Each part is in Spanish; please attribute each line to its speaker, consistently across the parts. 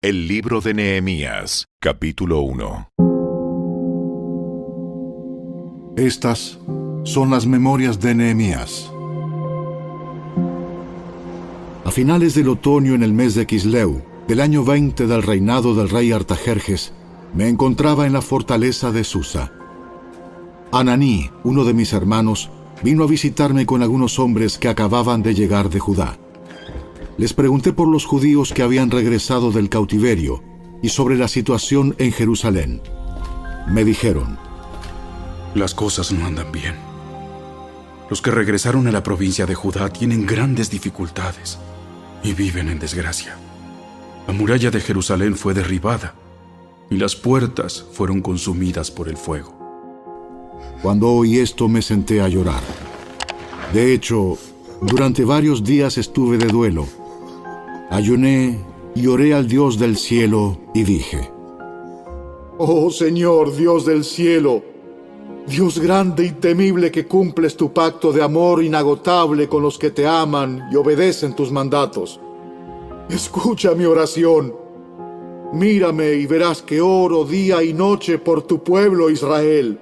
Speaker 1: El libro de Nehemías, capítulo 1.
Speaker 2: Estas son las memorias de Nehemías. A finales del otoño, en el mes de Quisleu, del año 20 del reinado del rey Artajerjes, me encontraba en la fortaleza de Susa. Ananí, uno de mis hermanos, vino a visitarme con algunos hombres que acababan de llegar de Judá. Les pregunté por los judíos que habían regresado del cautiverio y sobre la situación en Jerusalén. Me dijeron:
Speaker 3: las cosas no andan bien. Los que regresaron a la provincia de Judá tienen grandes dificultades y viven en desgracia. La muralla de Jerusalén fue derribada y las puertas fueron consumidas por el fuego.
Speaker 2: Cuando oí esto, me senté a llorar. De hecho, durante varios días estuve de duelo. Ayuné y oré al Dios del cielo y dije:
Speaker 4: Oh Señor, Dios del cielo, Dios grande y temible, que cumples tu pacto de amor inagotable con los que te aman y obedecen tus mandatos. Escucha mi oración. Mírame y verás que oro día y noche por tu pueblo Israel.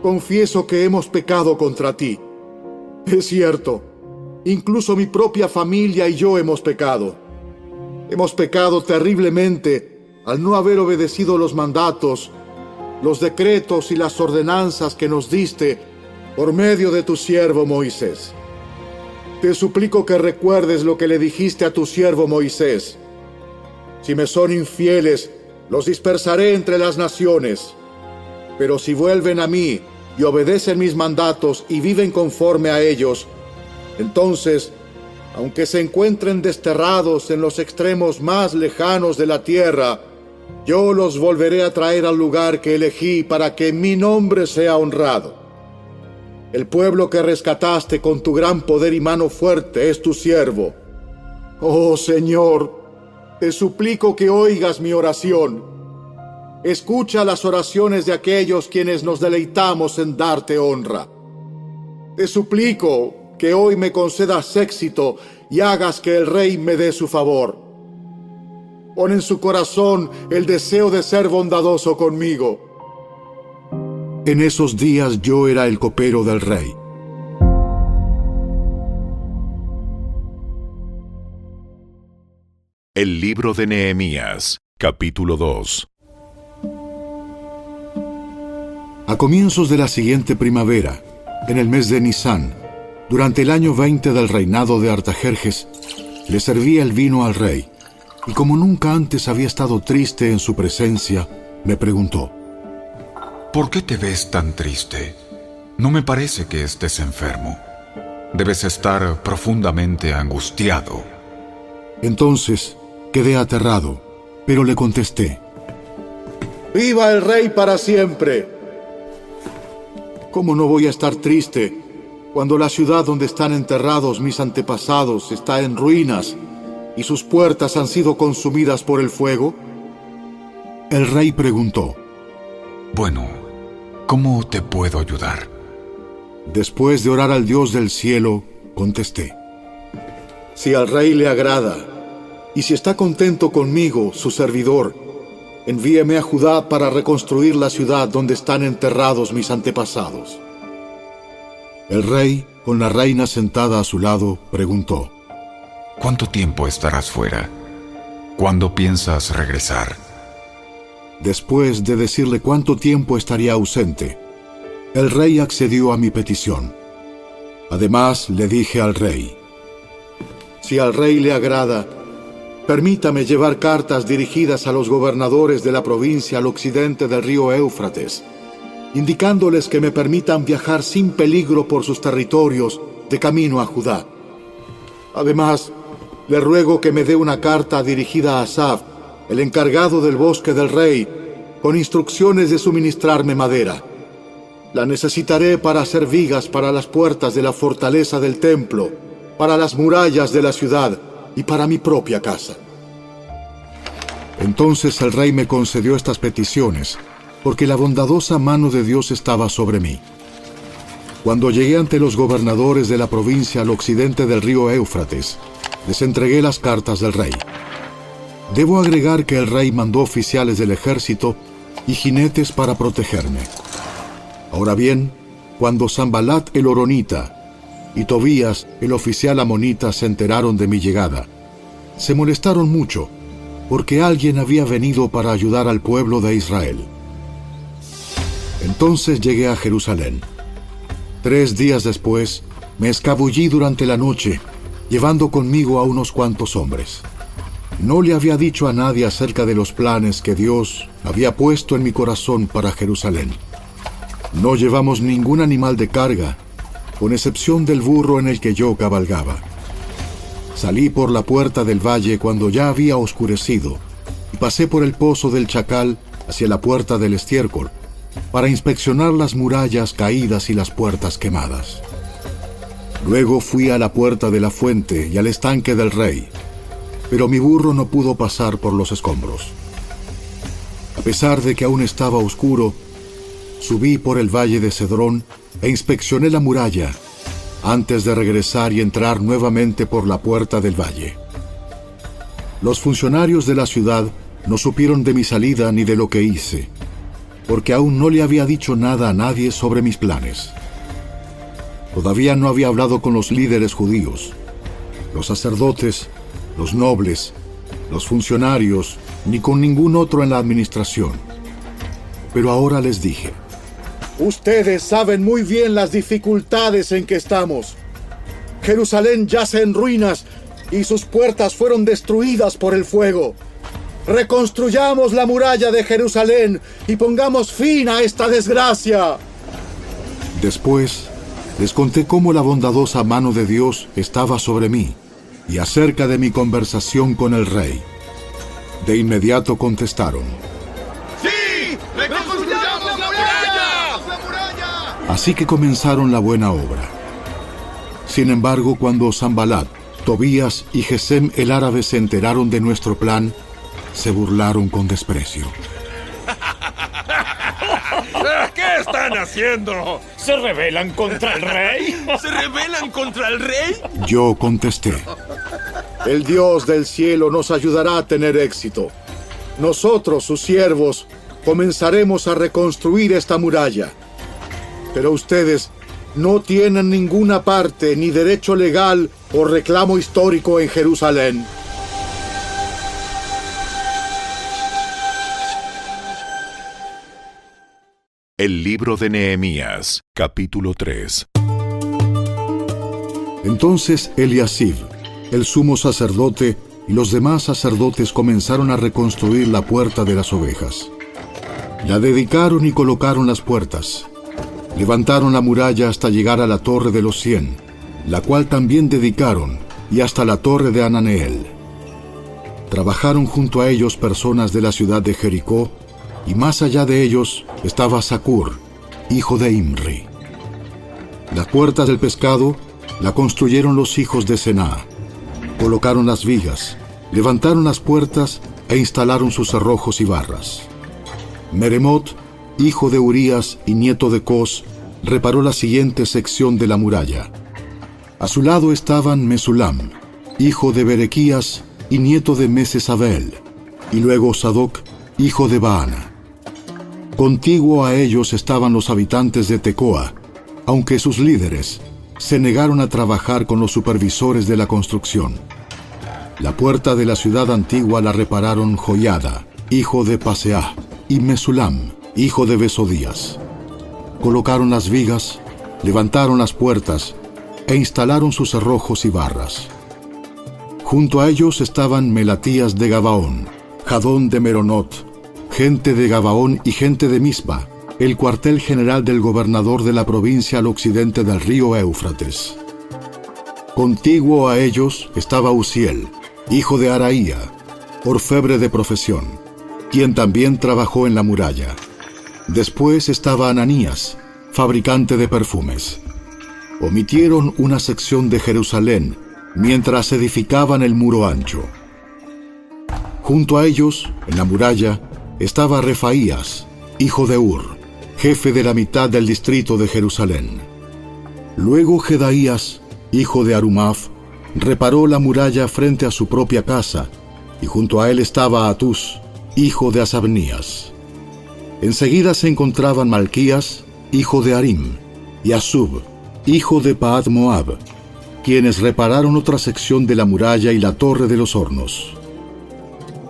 Speaker 4: Confieso que hemos pecado contra ti. Es cierto, incluso mi propia familia y yo hemos pecado. Hemos pecado terriblemente al no haber obedecido los mandatos, los decretos y las ordenanzas que nos diste por medio de tu siervo Moisés. Te suplico que recuerdes lo que le dijiste a tu siervo Moisés. Si me son infieles, los dispersaré entre las naciones. Pero si vuelven a mí y obedecen mis mandatos y viven conforme a ellos, entonces, aunque se encuentren desterrados en los extremos más lejanos de la tierra, yo los volveré a traer al lugar que elegí para que mi nombre sea honrado. El pueblo que rescataste con tu gran poder y mano fuerte es tu siervo. Oh Señor, te suplico que oigas mi oración. Escucha las oraciones de aquellos quienes nos deleitamos en darte honra. Te suplico que hoy me concedas éxito y hagas que el rey me dé su favor. Pon en su corazón el deseo de ser bondadoso conmigo.
Speaker 2: En esos días yo era el copero del rey.
Speaker 1: El libro de Nehemías, capítulo 2.
Speaker 2: A comienzos de la siguiente primavera, en el mes de Nisán, durante el año 20 del reinado de Artajerjes, le serví el vino al rey, y como nunca antes había estado triste en su presencia, me preguntó:
Speaker 5: ¿por qué te ves tan triste? No me parece que estés enfermo. Debes estar profundamente angustiado.
Speaker 2: Entonces quedé aterrado, pero le contesté:
Speaker 4: ¡Viva el rey para siempre!
Speaker 2: ¿Cómo no voy a estar triste cuando la ciudad donde están enterrados mis antepasados está en ruinas y sus puertas han sido consumidas por el fuego? El rey preguntó:
Speaker 5: bueno, ¿cómo te puedo ayudar?
Speaker 2: Después de orar al Dios del cielo, contesté:
Speaker 4: si al rey le agrada, y si está contento conmigo, su servidor, envíeme a Judá para reconstruir la ciudad donde están enterrados mis antepasados.
Speaker 2: El rey, con la reina sentada a su lado, preguntó:
Speaker 5: ¿cuánto tiempo estarás fuera? ¿Cuándo piensas regresar?
Speaker 2: Después de decirle cuánto tiempo estaría ausente, el rey accedió a mi petición. Además, le dije al rey:
Speaker 4: si al rey le agrada, permítame llevar cartas dirigidas a los gobernadores de la provincia al occidente del río Éufrates, indicándoles que me permitan viajar sin peligro por sus territorios de camino a Judá. Además, le ruego que me dé una carta dirigida a Asaf, el encargado del bosque del rey, con instrucciones de suministrarme madera. La necesitaré para hacer vigas para las puertas de la fortaleza del templo, para las murallas de la ciudad y para mi propia casa.
Speaker 2: Entonces el rey me concedió estas peticiones, porque la bondadosa mano de Dios estaba sobre mí. Cuando llegué ante los gobernadores de la provincia al occidente del río Éufrates, les entregué las cartas del rey. Debo agregar que el rey mandó oficiales del ejército y jinetes para protegerme. Ahora bien, cuando Sanbalat el horonita y Tobías el oficial amonita se enteraron de mi llegada, se molestaron mucho, porque alguien había venido para ayudar al pueblo de Israel. Entonces llegué a Jerusalén. 3 días después, me escabullí durante la noche, llevando conmigo a unos cuantos hombres. No le había dicho a nadie acerca de los planes que Dios había puesto en mi corazón para Jerusalén. No llevamos ningún animal de carga, con excepción del burro en el que yo cabalgaba. Salí por la puerta del valle cuando ya había oscurecido y pasé por el pozo del Chacal hacia la puerta del estiércol para inspeccionar las murallas caídas y las puertas quemadas. Luego fui a la puerta de la fuente y al estanque del rey, pero mi burro no pudo pasar por los escombros. A pesar de que aún estaba oscuro, subí por el valle de Cedrón e inspeccioné la muralla antes de regresar y entrar nuevamente por la puerta del valle. Los funcionarios de la ciudad no supieron de mi salida ni de lo que hice, porque aún no le había dicho nada a nadie sobre mis planes. Todavía no había hablado con los líderes judíos, los sacerdotes, los nobles, los funcionarios, ni con ningún otro en la administración. Pero ahora les dije:
Speaker 4: ustedes saben muy bien las dificultades en que estamos. Jerusalén yace en ruinas y sus puertas fueron destruidas por el fuego. Reconstruyamos la muralla de Jerusalén y pongamos fin a esta desgracia.
Speaker 2: Después les conté cómo la bondadosa mano de Dios estaba sobre mí y acerca de mi conversación con el rey. De inmediato contestaron:
Speaker 6: ¡Sí! ¡Reconstruyamos la muralla!
Speaker 2: Así que comenzaron la buena obra. Sin embargo, cuando Sanbalat, Tobías y Gesem el árabe se enteraron de nuestro plan, se burlaron con desprecio.
Speaker 6: ¿Qué están haciendo?
Speaker 7: ¿Se rebelan contra el rey?
Speaker 6: ¿Se rebelan contra el rey?
Speaker 2: Yo contesté:
Speaker 4: El Dios del cielo nos ayudará a tener éxito. Nosotros, sus siervos, comenzaremos a reconstruir esta muralla. Pero ustedes no tienen ninguna parte, ni derecho legal o reclamo histórico en Jerusalén.
Speaker 1: El libro de Nehemías, capítulo 3.
Speaker 2: Entonces Eliasib, el sumo sacerdote, y los demás sacerdotes comenzaron a reconstruir la puerta de las ovejas. La dedicaron y colocaron las puertas. Levantaron la muralla hasta llegar a la torre de los 100, la cual también dedicaron, y hasta la torre de Ananeel. Trabajaron junto a ellos personas de la ciudad de Jericó, y más allá de ellos estaba Zacur, hijo de Imri. Las puertas del pescado la construyeron los hijos de Sená. Colocaron las vigas, levantaron las puertas e instalaron sus cerrojos y barras. Meremot, hijo de Urías y nieto de Cos, reparó la siguiente sección de la muralla. A su lado estaban Mesulam, hijo de Berequías y nieto de Mesesabel, y luego Sadoc, hijo de Baana. Contiguo a ellos estaban los habitantes de Tecoa, aunque sus líderes se negaron a trabajar con los supervisores de la construcción. La puerta de la ciudad antigua la repararon Joiada, hijo de Paseah, y Mesulam, hijo de Besodías. Colocaron las vigas, levantaron las puertas e instalaron sus cerrojos y barras. Junto a ellos estaban Melatías de Gabaón, Jadón de Meronot, gente de Gabaón y gente de Mispa, el cuartel general del gobernador de la provincia al occidente del río Éufrates. Contiguo a ellos estaba Uziel, hijo de Araía, orfebre de profesión, quien también trabajó en la muralla. Después estaba Ananías, fabricante de perfumes. Omitieron una sección de Jerusalén mientras edificaban el muro ancho. Junto a ellos, en la muralla, estaba Refaías, hijo de Ur, jefe de la mitad del distrito de Jerusalén. Luego Jedaías, hijo de Arumaf, reparó la muralla frente a su propia casa y junto a él estaba Atús, hijo de Asabnías. Enseguida se encontraban Malquías, hijo de Harim, y Asub, hijo de Pahat Moab, quienes repararon otra sección de la muralla y la torre de los hornos.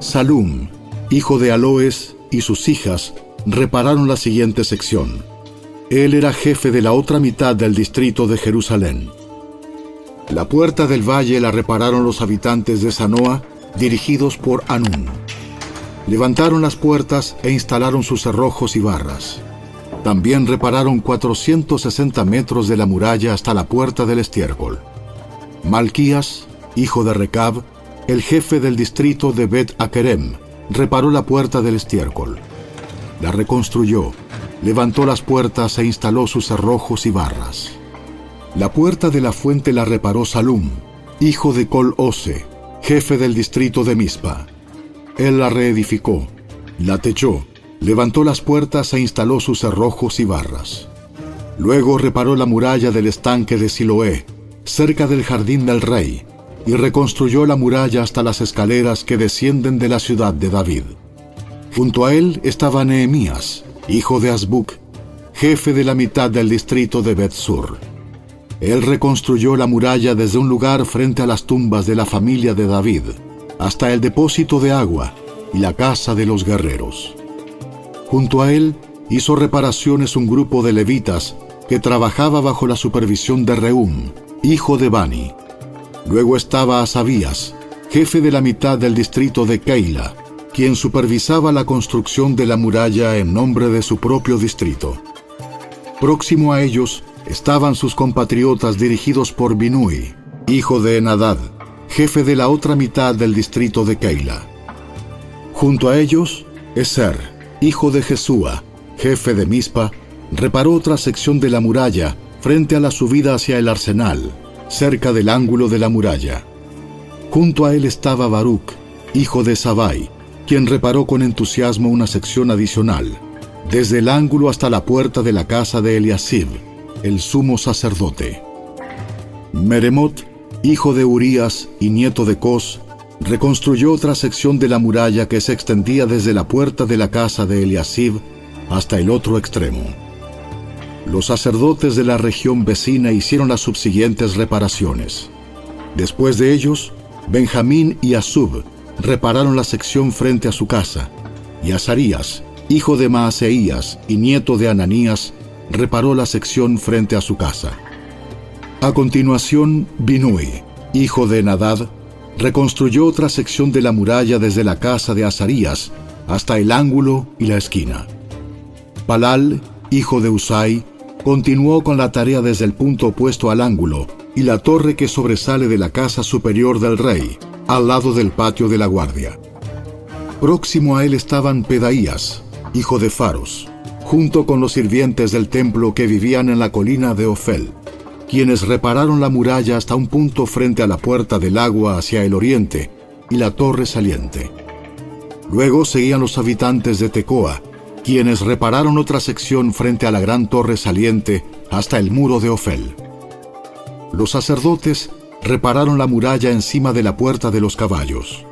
Speaker 2: Salum, hijo de Aloes, y sus hijas repararon la siguiente sección. Él era jefe de la otra mitad del distrito de Jerusalén. La puerta del valle la repararon los habitantes de Sanoa, dirigidos por Anún. Levantaron las puertas e instalaron sus cerrojos y barras. También repararon 460 metros de la muralla hasta la puerta del estiércol. Malquías, hijo de Recab, el jefe del distrito de Bet-Akerem, reparó la puerta del estiércol. La reconstruyó, levantó las puertas e instaló sus cerrojos y barras. La puerta de la fuente la reparó Salum, hijo de Col-Ose, jefe del distrito de Mispa. Él la reedificó, la techó, levantó las puertas e instaló sus cerrojos y barras. Luego reparó la muralla del estanque de Siloé, cerca del jardín del rey, y reconstruyó la muralla hasta las escaleras que descienden de la ciudad de David. Junto a él estaba Nehemías, hijo de Azbuc, jefe de la mitad del distrito de Bet-Sur. Él reconstruyó la muralla desde un lugar frente a las tumbas de la familia de David, hasta el depósito de agua y la casa de los guerreros. Junto a él hizo reparaciones un grupo de levitas que trabajaba bajo la supervisión de Rehum, hijo de Bani. Luego estaba Asabías, jefe de la mitad del distrito de Keila, quien supervisaba la construcción de la muralla en nombre de su propio distrito. Próximo a ellos estaban sus compatriotas dirigidos por Binui, hijo de Enadad, jefe de la otra mitad del distrito de Keila. Junto a ellos, Eser, hijo de Jesúa, jefe de Mispa, reparó otra sección de la muralla frente a la subida hacia el arsenal, cerca del ángulo de la muralla. Junto a él estaba Baruc, hijo de Sabai, quien reparó con entusiasmo una sección adicional, desde el ángulo hasta la puerta de la casa de Eliasib, el sumo sacerdote. Meremot, hijo de Urías y nieto de Cos, reconstruyó otra sección de la muralla que se extendía desde la puerta de la casa de Eliasib hasta el otro extremo. Los sacerdotes de la región vecina hicieron las subsiguientes reparaciones. Después de ellos, Benjamín y Asub repararon la sección frente a su casa, y Azarías, hijo de Maaseías y nieto de Ananías, reparó la sección frente a su casa. A continuación, Binui, hijo de Enadad, reconstruyó otra sección de la muralla desde la casa de Azarías hasta el ángulo y la esquina. Palal, hijo de Usai, continuó con la tarea desde el punto opuesto al ángulo y la torre que sobresale de la casa superior del rey, al lado del patio de la guardia. Próximo a él estaban Pedaías, hijo de Faros, junto con los sirvientes del templo que vivían en la colina de Ofel, quienes repararon la muralla hasta un punto frente a la puerta del agua hacia el oriente y la torre saliente. Luego seguían los habitantes de Tecoa, quienes repararon otra sección frente a la gran torre saliente hasta el muro de Ofel. Los sacerdotes repararon la muralla encima de la puerta de los caballos.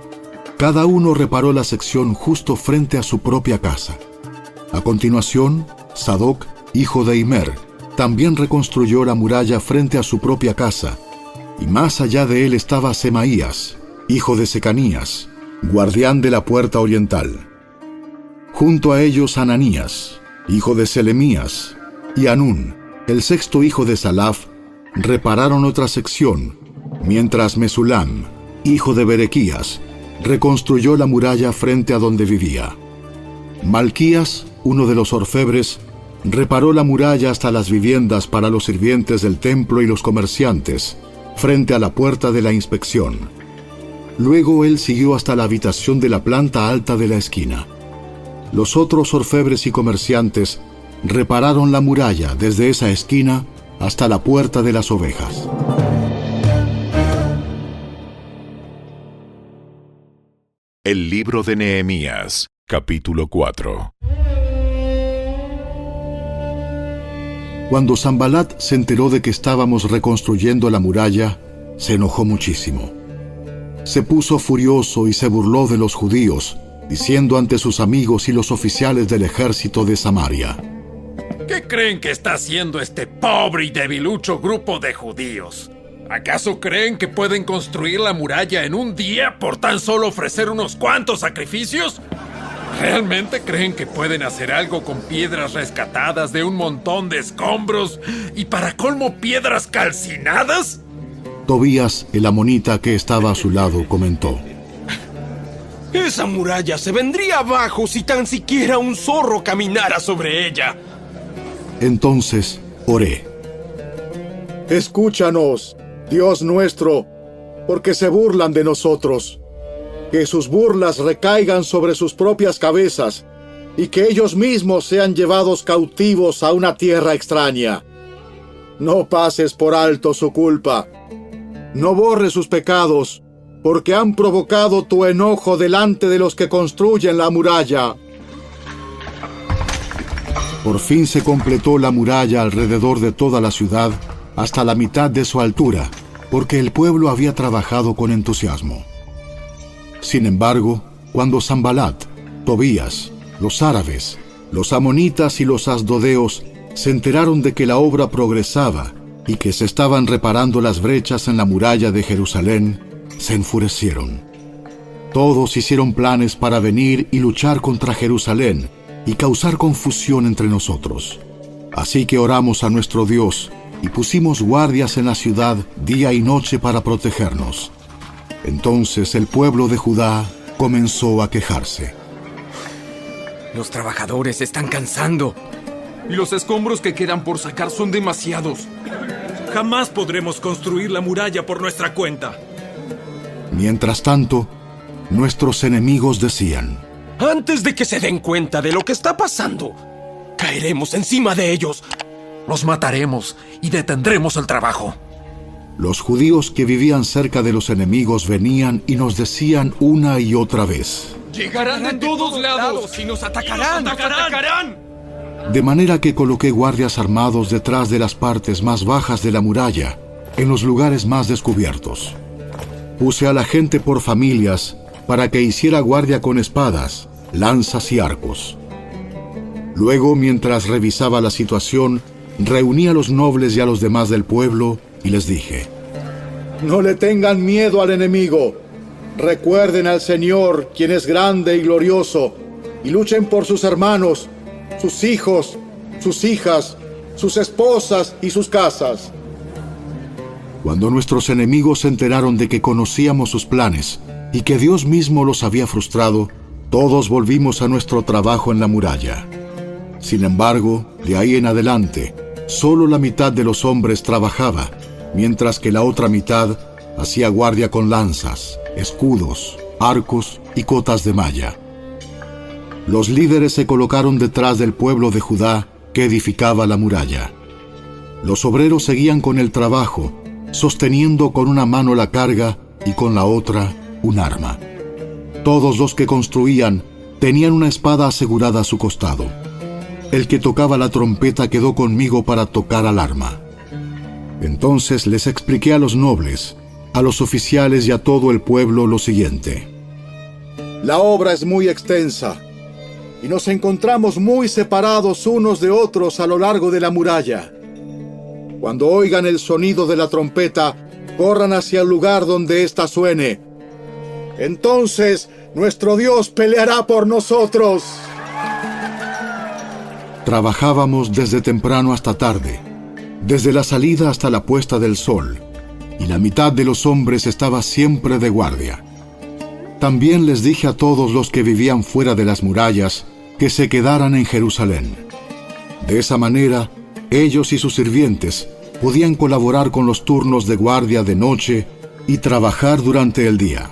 Speaker 2: Cada uno reparó la sección justo frente a su propia casa. A continuación, Sadoc, hijo de Imer, también reconstruyó la muralla frente a su propia casa, y más allá de él estaba Semaías, hijo de Secanías, guardián de la puerta oriental. Junto a ellos Ananías, hijo de Selemías, y Anún, el sexto hijo de Salaf, repararon otra sección, mientras Mesulam, hijo de Berequías, reconstruyó la muralla frente a donde vivía. Malquías, uno de los orfebres, reparó la muralla hasta las viviendas para los sirvientes del templo y los comerciantes, frente a la puerta de la inspección. Luego él siguió hasta la habitación de la planta alta de la esquina. Los otros orfebres y comerciantes repararon la muralla desde esa esquina hasta la puerta de las ovejas.
Speaker 1: El libro de Nehemías, capítulo 4.
Speaker 2: Cuando Sanbalat se enteró de que estábamos reconstruyendo la muralla, se enojó muchísimo. se puso furioso y se burló de los judíos, diciendo ante sus amigos y los oficiales del ejército de Samaria:
Speaker 6: ¿Qué creen que está haciendo este pobre y debilucho grupo de judíos? ¿Acaso creen que pueden construir la muralla en un día por tan solo ofrecer unos cuantos sacrificios? ¿Realmente creen que pueden hacer algo con piedras rescatadas de un montón de escombros y para colmo piedras calcinadas?
Speaker 2: Tobías, el amonita que estaba a su lado, comentó:
Speaker 8: Esa muralla se vendría abajo si tan siquiera un zorro caminara sobre ella.
Speaker 2: Entonces oré:
Speaker 4: Escúchanos, Dios nuestro, porque se burlan de nosotros. Que sus burlas recaigan sobre sus propias cabezas y que ellos mismos sean llevados cautivos a una tierra extraña. No pases por alto su culpa. No borres sus pecados, porque han provocado tu enojo delante de los que construyen la muralla.
Speaker 2: Por fin se completó la muralla alrededor de toda la ciudad hasta la mitad de su altura, porque el pueblo había trabajado con entusiasmo. Sin embargo, cuando Sanbalat, Tobías, los árabes, los amonitas y los asdodeos se enteraron de que la obra progresaba y que se estaban reparando las brechas en la muralla de Jerusalén, se enfurecieron. Todos hicieron planes para venir y luchar contra Jerusalén y causar confusión entre nosotros. Así que oramos a nuestro Dios y pusimos guardias en la ciudad día y noche para protegernos. Entonces el pueblo de Judá comenzó a quejarse.
Speaker 8: Los trabajadores se están cansando.
Speaker 3: Y los escombros que quedan por sacar son demasiados.
Speaker 6: Jamás podremos construir la muralla por nuestra cuenta.
Speaker 2: Mientras tanto, nuestros enemigos decían:
Speaker 8: Antes de que se den cuenta de lo que está pasando, caeremos encima de ellos.
Speaker 3: Los mataremos y detendremos el trabajo.
Speaker 2: Los judíos que vivían cerca de los enemigos venían y nos decían una y otra vez:
Speaker 8: Llegarán de todos lados y nos atacarán.
Speaker 2: De manera que coloqué guardias armados detrás de las partes más bajas de la muralla, en los lugares más descubiertos. Puse a la gente por familias para que hiciera guardia con espadas, lanzas y arcos. Luego, mientras revisaba la situación, reuní a los nobles y a los demás del pueblo y les dije:
Speaker 4: No le tengan miedo al enemigo. Recuerden al Señor, quien es grande y glorioso, y luchen por sus hermanos, sus hijos, sus hijas, sus esposas y sus casas.
Speaker 2: Cuando nuestros enemigos se enteraron de que conocíamos sus planes y que Dios mismo los había frustrado, todos volvimos a nuestro trabajo en la muralla. Sin embargo, de ahí en adelante, solo la mitad de los hombres trabajaba, mientras que la otra mitad hacía guardia con lanzas, escudos, arcos y cotas de malla. Los líderes se colocaron detrás del pueblo de Judá que edificaba la muralla. Los obreros seguían con el trabajo, sosteniendo con una mano la carga y con la otra un arma. Todos los que construían tenían una espada asegurada a su costado. El que tocaba la trompeta quedó conmigo para tocar al arma. Entonces les expliqué a los nobles, a los oficiales y a todo el pueblo lo siguiente:
Speaker 4: La obra es muy extensa y nos encontramos muy separados unos de otros a lo largo de la muralla. Cuando oigan el sonido de la trompeta, corran hacia el lugar donde ésta suene. Entonces nuestro Dios peleará por nosotros.
Speaker 2: Trabajábamos desde temprano hasta tarde, desde la salida hasta la puesta del sol, y la mitad de los hombres estaba siempre de guardia. También les dije a todos los que vivían fuera de las murallas que se quedaran en Jerusalén. De esa manera, ellos y sus sirvientes podían colaborar con los turnos de guardia de noche y trabajar durante el día.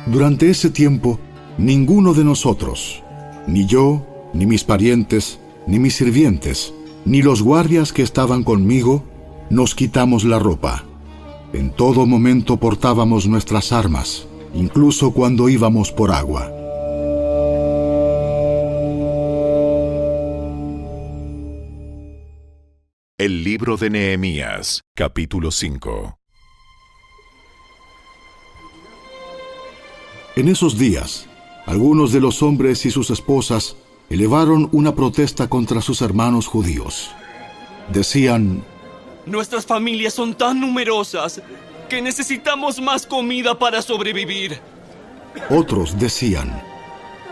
Speaker 2: Durante ese tiempo, ninguno de nosotros, ni yo, ni mis parientes, ni mis sirvientes, ni los guardias que estaban conmigo, nos quitamos la ropa. En todo momento portábamos nuestras armas, incluso cuando íbamos por agua.
Speaker 1: El libro de Nehemías, capítulo 5.
Speaker 2: En esos días, algunos de los hombres y sus esposas elevaron una protesta contra sus hermanos judíos. Decían:
Speaker 9: nuestras familias son tan numerosas que necesitamos más comida para sobrevivir.
Speaker 2: Otros decían: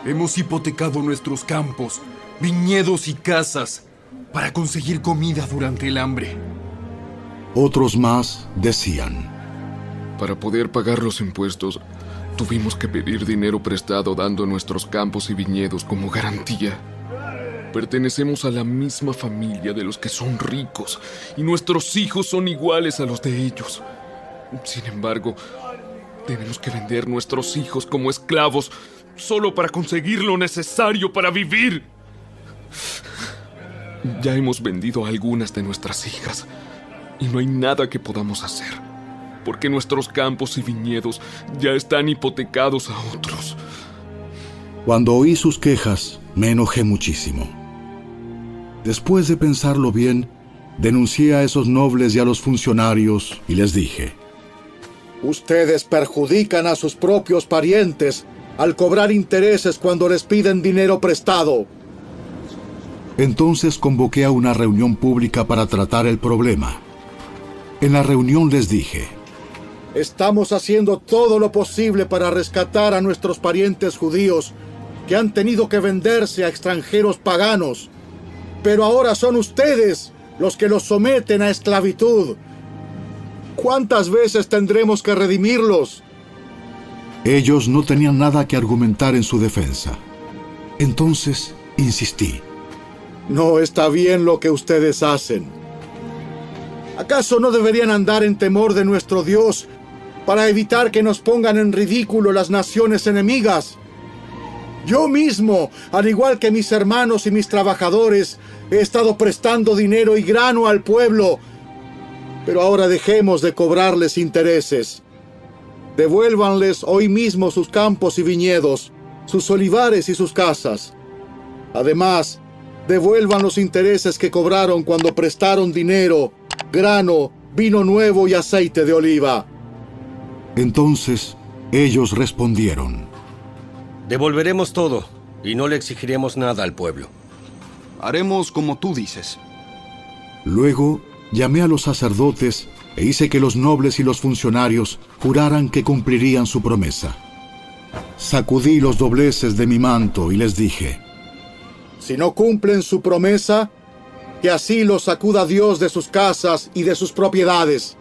Speaker 10: hemos hipotecado nuestros campos, viñedos y casas para conseguir comida durante el hambre.
Speaker 2: Otros más decían:
Speaker 11: para poder pagar los impuestos, tuvimos que pedir dinero prestado dando nuestros campos y viñedos como garantía. Pertenecemos a la misma familia de los que son ricos y nuestros hijos son iguales a los de ellos. Sin embargo, tenemos que vender nuestros hijos como esclavos solo para conseguir lo necesario para vivir. Ya hemos vendido a algunas de nuestras hijas y no hay nada que podamos hacer, porque nuestros campos y viñedos ya están hipotecados a otros.
Speaker 2: Cuando oí sus quejas, me enojé muchísimo. Después de pensarlo bien, denuncié a esos nobles y a los funcionarios y les dije:
Speaker 4: ustedes perjudican a sus propios parientes al cobrar intereses cuando les piden dinero prestado.
Speaker 2: Entonces convoqué a una reunión pública para tratar el problema. En la reunión les dije:
Speaker 4: estamos haciendo todo lo posible para rescatar a nuestros parientes judíos que han tenido que venderse a extranjeros paganos. Pero ahora son ustedes los que los someten a esclavitud. ¿Cuántas veces tendremos que redimirlos?
Speaker 2: Ellos no tenían nada que argumentar en su defensa. Entonces insistí:
Speaker 4: no está bien lo que ustedes hacen. ¿Acaso no deberían andar en temor de nuestro Dios para evitar que nos pongan en ridículo las naciones enemigas? Yo mismo, al igual que mis hermanos y mis trabajadores, he estado prestando dinero y grano al pueblo. Pero ahora dejemos de cobrarles intereses. Devuélvanles hoy mismo sus campos y viñedos, sus olivares y sus casas. Además, devuelvan los intereses que cobraron cuando prestaron dinero, grano, vino nuevo y aceite de oliva.
Speaker 2: Entonces ellos respondieron:
Speaker 12: devolveremos todo y no le exigiremos nada al pueblo.
Speaker 10: Haremos como tú dices.
Speaker 2: Luego llamé a los sacerdotes e hice que los nobles y los funcionarios juraran que cumplirían su promesa. Sacudí los dobleces de mi manto y les dije:
Speaker 4: si no cumplen su promesa, que así los sacuda Dios de sus casas y de sus propiedades.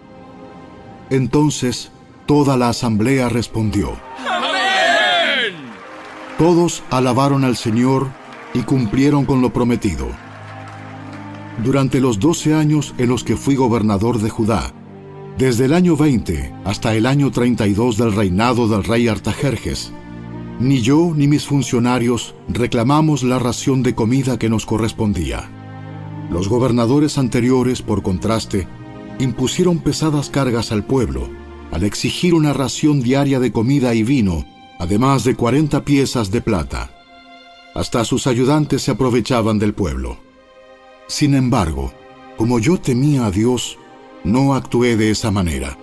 Speaker 2: Entonces toda la asamblea respondió:
Speaker 6: ¡Amén!
Speaker 2: Todos alabaron al Señor y cumplieron con lo prometido. Durante los 12 años en los que fui gobernador de Judá, desde el año 20 hasta el año 32 del reinado del rey Artajerjes, ni yo ni mis funcionarios reclamamos la ración de comida que nos correspondía. Los gobernadores anteriores, por contraste, impusieron pesadas cargas al pueblo, al exigir una ración diaria de comida y vino, además de 40 piezas de plata. Hasta sus ayudantes se aprovechaban del pueblo. Sin embargo, como yo temía a Dios, no actué de esa manera.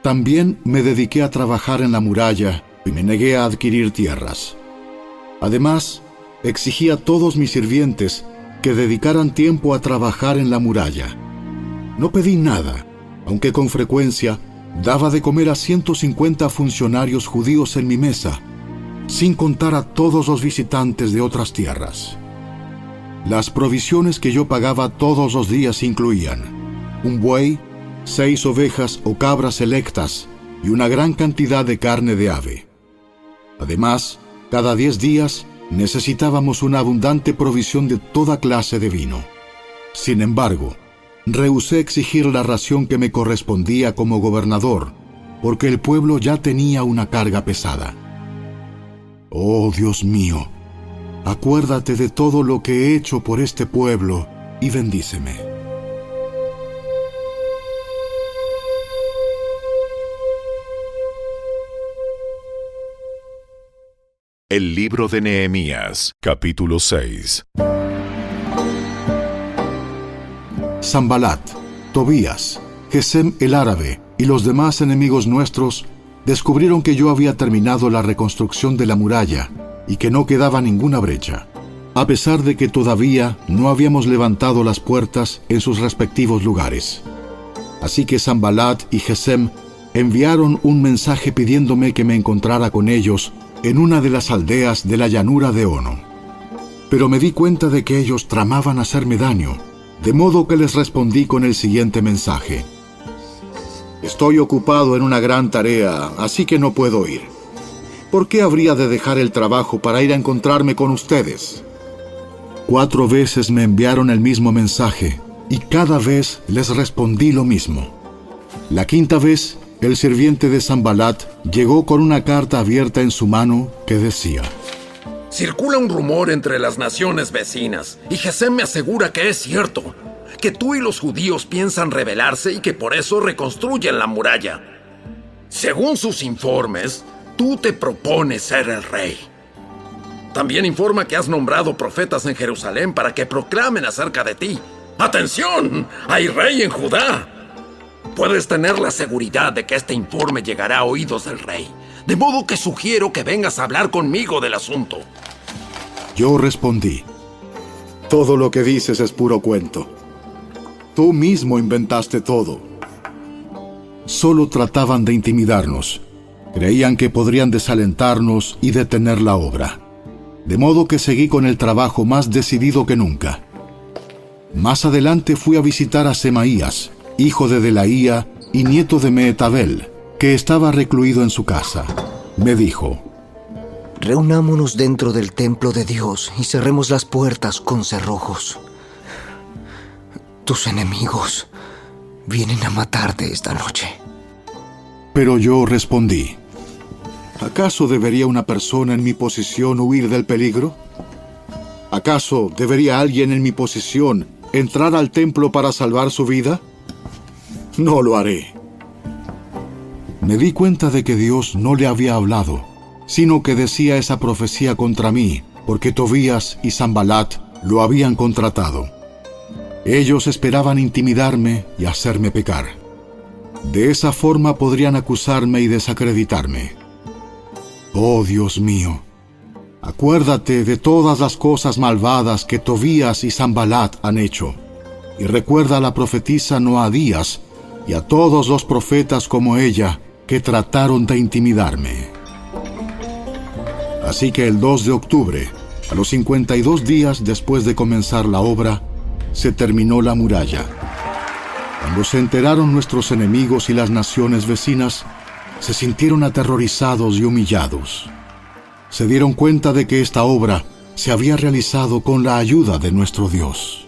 Speaker 2: También me dediqué a trabajar en la muralla y me negué a adquirir tierras. Además, exigí a todos mis sirvientes que dedicaran tiempo a trabajar en la muralla. No pedí nada, aunque con frecuencia daba de comer a 150 funcionarios judíos en mi mesa, sin contar a todos los visitantes de otras tierras. Las provisiones que yo pagaba todos los días incluían un buey, 6 ovejas o cabras selectas y una gran cantidad de carne de ave. Además, cada 10 días necesitábamos una abundante provisión de toda clase de vino. Sin embargo, rehusé exigir la ración que me correspondía como gobernador, porque el pueblo ya tenía una carga pesada. Oh Dios mío, acuérdate de todo lo que he hecho por este pueblo y bendíceme.
Speaker 1: El libro de Nehemías, capítulo 6.
Speaker 2: Sanbalat, Tobías, Gesem el árabe y los demás enemigos nuestros descubrieron que yo había terminado la reconstrucción de la muralla y que no quedaba ninguna brecha, a pesar de que todavía no habíamos levantado las puertas en sus respectivos lugares. Así que Sanbalat y Gesem enviaron un mensaje pidiéndome que me encontrara con ellos en una de las aldeas de la llanura de Ono. Pero me di cuenta de que ellos tramaban hacerme daño, de modo que les respondí con el siguiente mensaje: estoy ocupado en una gran tarea, así que no puedo ir. ¿Por qué habría de dejar el trabajo para ir a encontrarme con ustedes? 4 veces me enviaron el mismo mensaje, y cada vez les respondí lo mismo. La 5ª vez, el sirviente de Sanbalat llegó con una carta abierta en su mano que decía:
Speaker 6: circula un rumor entre las naciones vecinas, y Gesem me asegura que es cierto, que tú y los judíos piensan rebelarse y que por eso reconstruyen la muralla. Según sus informes, tú te propones ser el rey. También informa que has nombrado profetas en Jerusalén para que proclamen acerca de ti: ¡atención! ¡Hay rey en Judá! Puedes tener la seguridad de que este informe llegará a oídos del rey, de modo que sugiero que vengas a hablar conmigo del asunto.
Speaker 2: Yo respondí: todo lo que dices es puro cuento. Tú mismo inventaste todo. Solo trataban de intimidarnos. Creían que podrían desalentarnos y detener la obra. De modo que seguí con el trabajo más decidido que nunca. Más adelante fui a visitar a Semaías, hijo de Delaía y nieto de Mehetabel, que estaba recluido en su casa. Me dijo:
Speaker 13: reunámonos dentro del templo de Dios y cerremos las puertas con cerrojos. Tus enemigos vienen a matarte esta noche.
Speaker 2: Pero yo respondí: ¿acaso debería una persona en mi posición huir del peligro? ¿Acaso debería alguien en mi posición entrar al templo para salvar su vida? No lo haré. Me di cuenta de que Dios no le había hablado, sino que decía esa profecía contra mí, porque Tobías y Sanbalat lo habían contratado. Ellos esperaban intimidarme y hacerme pecar. De esa forma podrían acusarme y desacreditarme. Oh Dios mío, acuérdate de todas las cosas malvadas que Tobías y Sanbalat han hecho, y recuerda a la profetisa Noadías y a todos los profetas como ella que trataron de intimidarme. Así que el 2 de octubre, a los 52 días después de comenzar la obra, se terminó la muralla. Cuando se enteraron nuestros enemigos y las naciones vecinas, se sintieron aterrorizados y humillados. Se dieron cuenta de que esta obra se había realizado con la ayuda de nuestro Dios.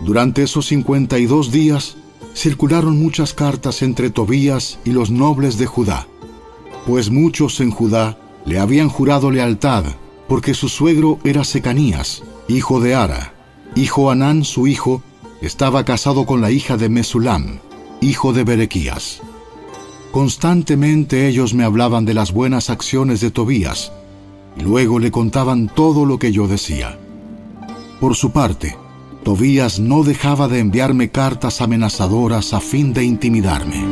Speaker 2: Durante esos 52 días, circularon muchas cartas entre Tobías y los nobles de Judá, pues muchos en Judá le habían jurado lealtad, porque su suegro era Secanías, hijo de Ara, y Johanán, su hijo, estaba casado con la hija de Mesulam, hijo de Berequías. Constantemente ellos me hablaban de las buenas acciones de Tobías, y luego le contaban todo lo que yo decía. Por su parte, Tobías no dejaba de enviarme cartas amenazadoras a fin de intimidarme.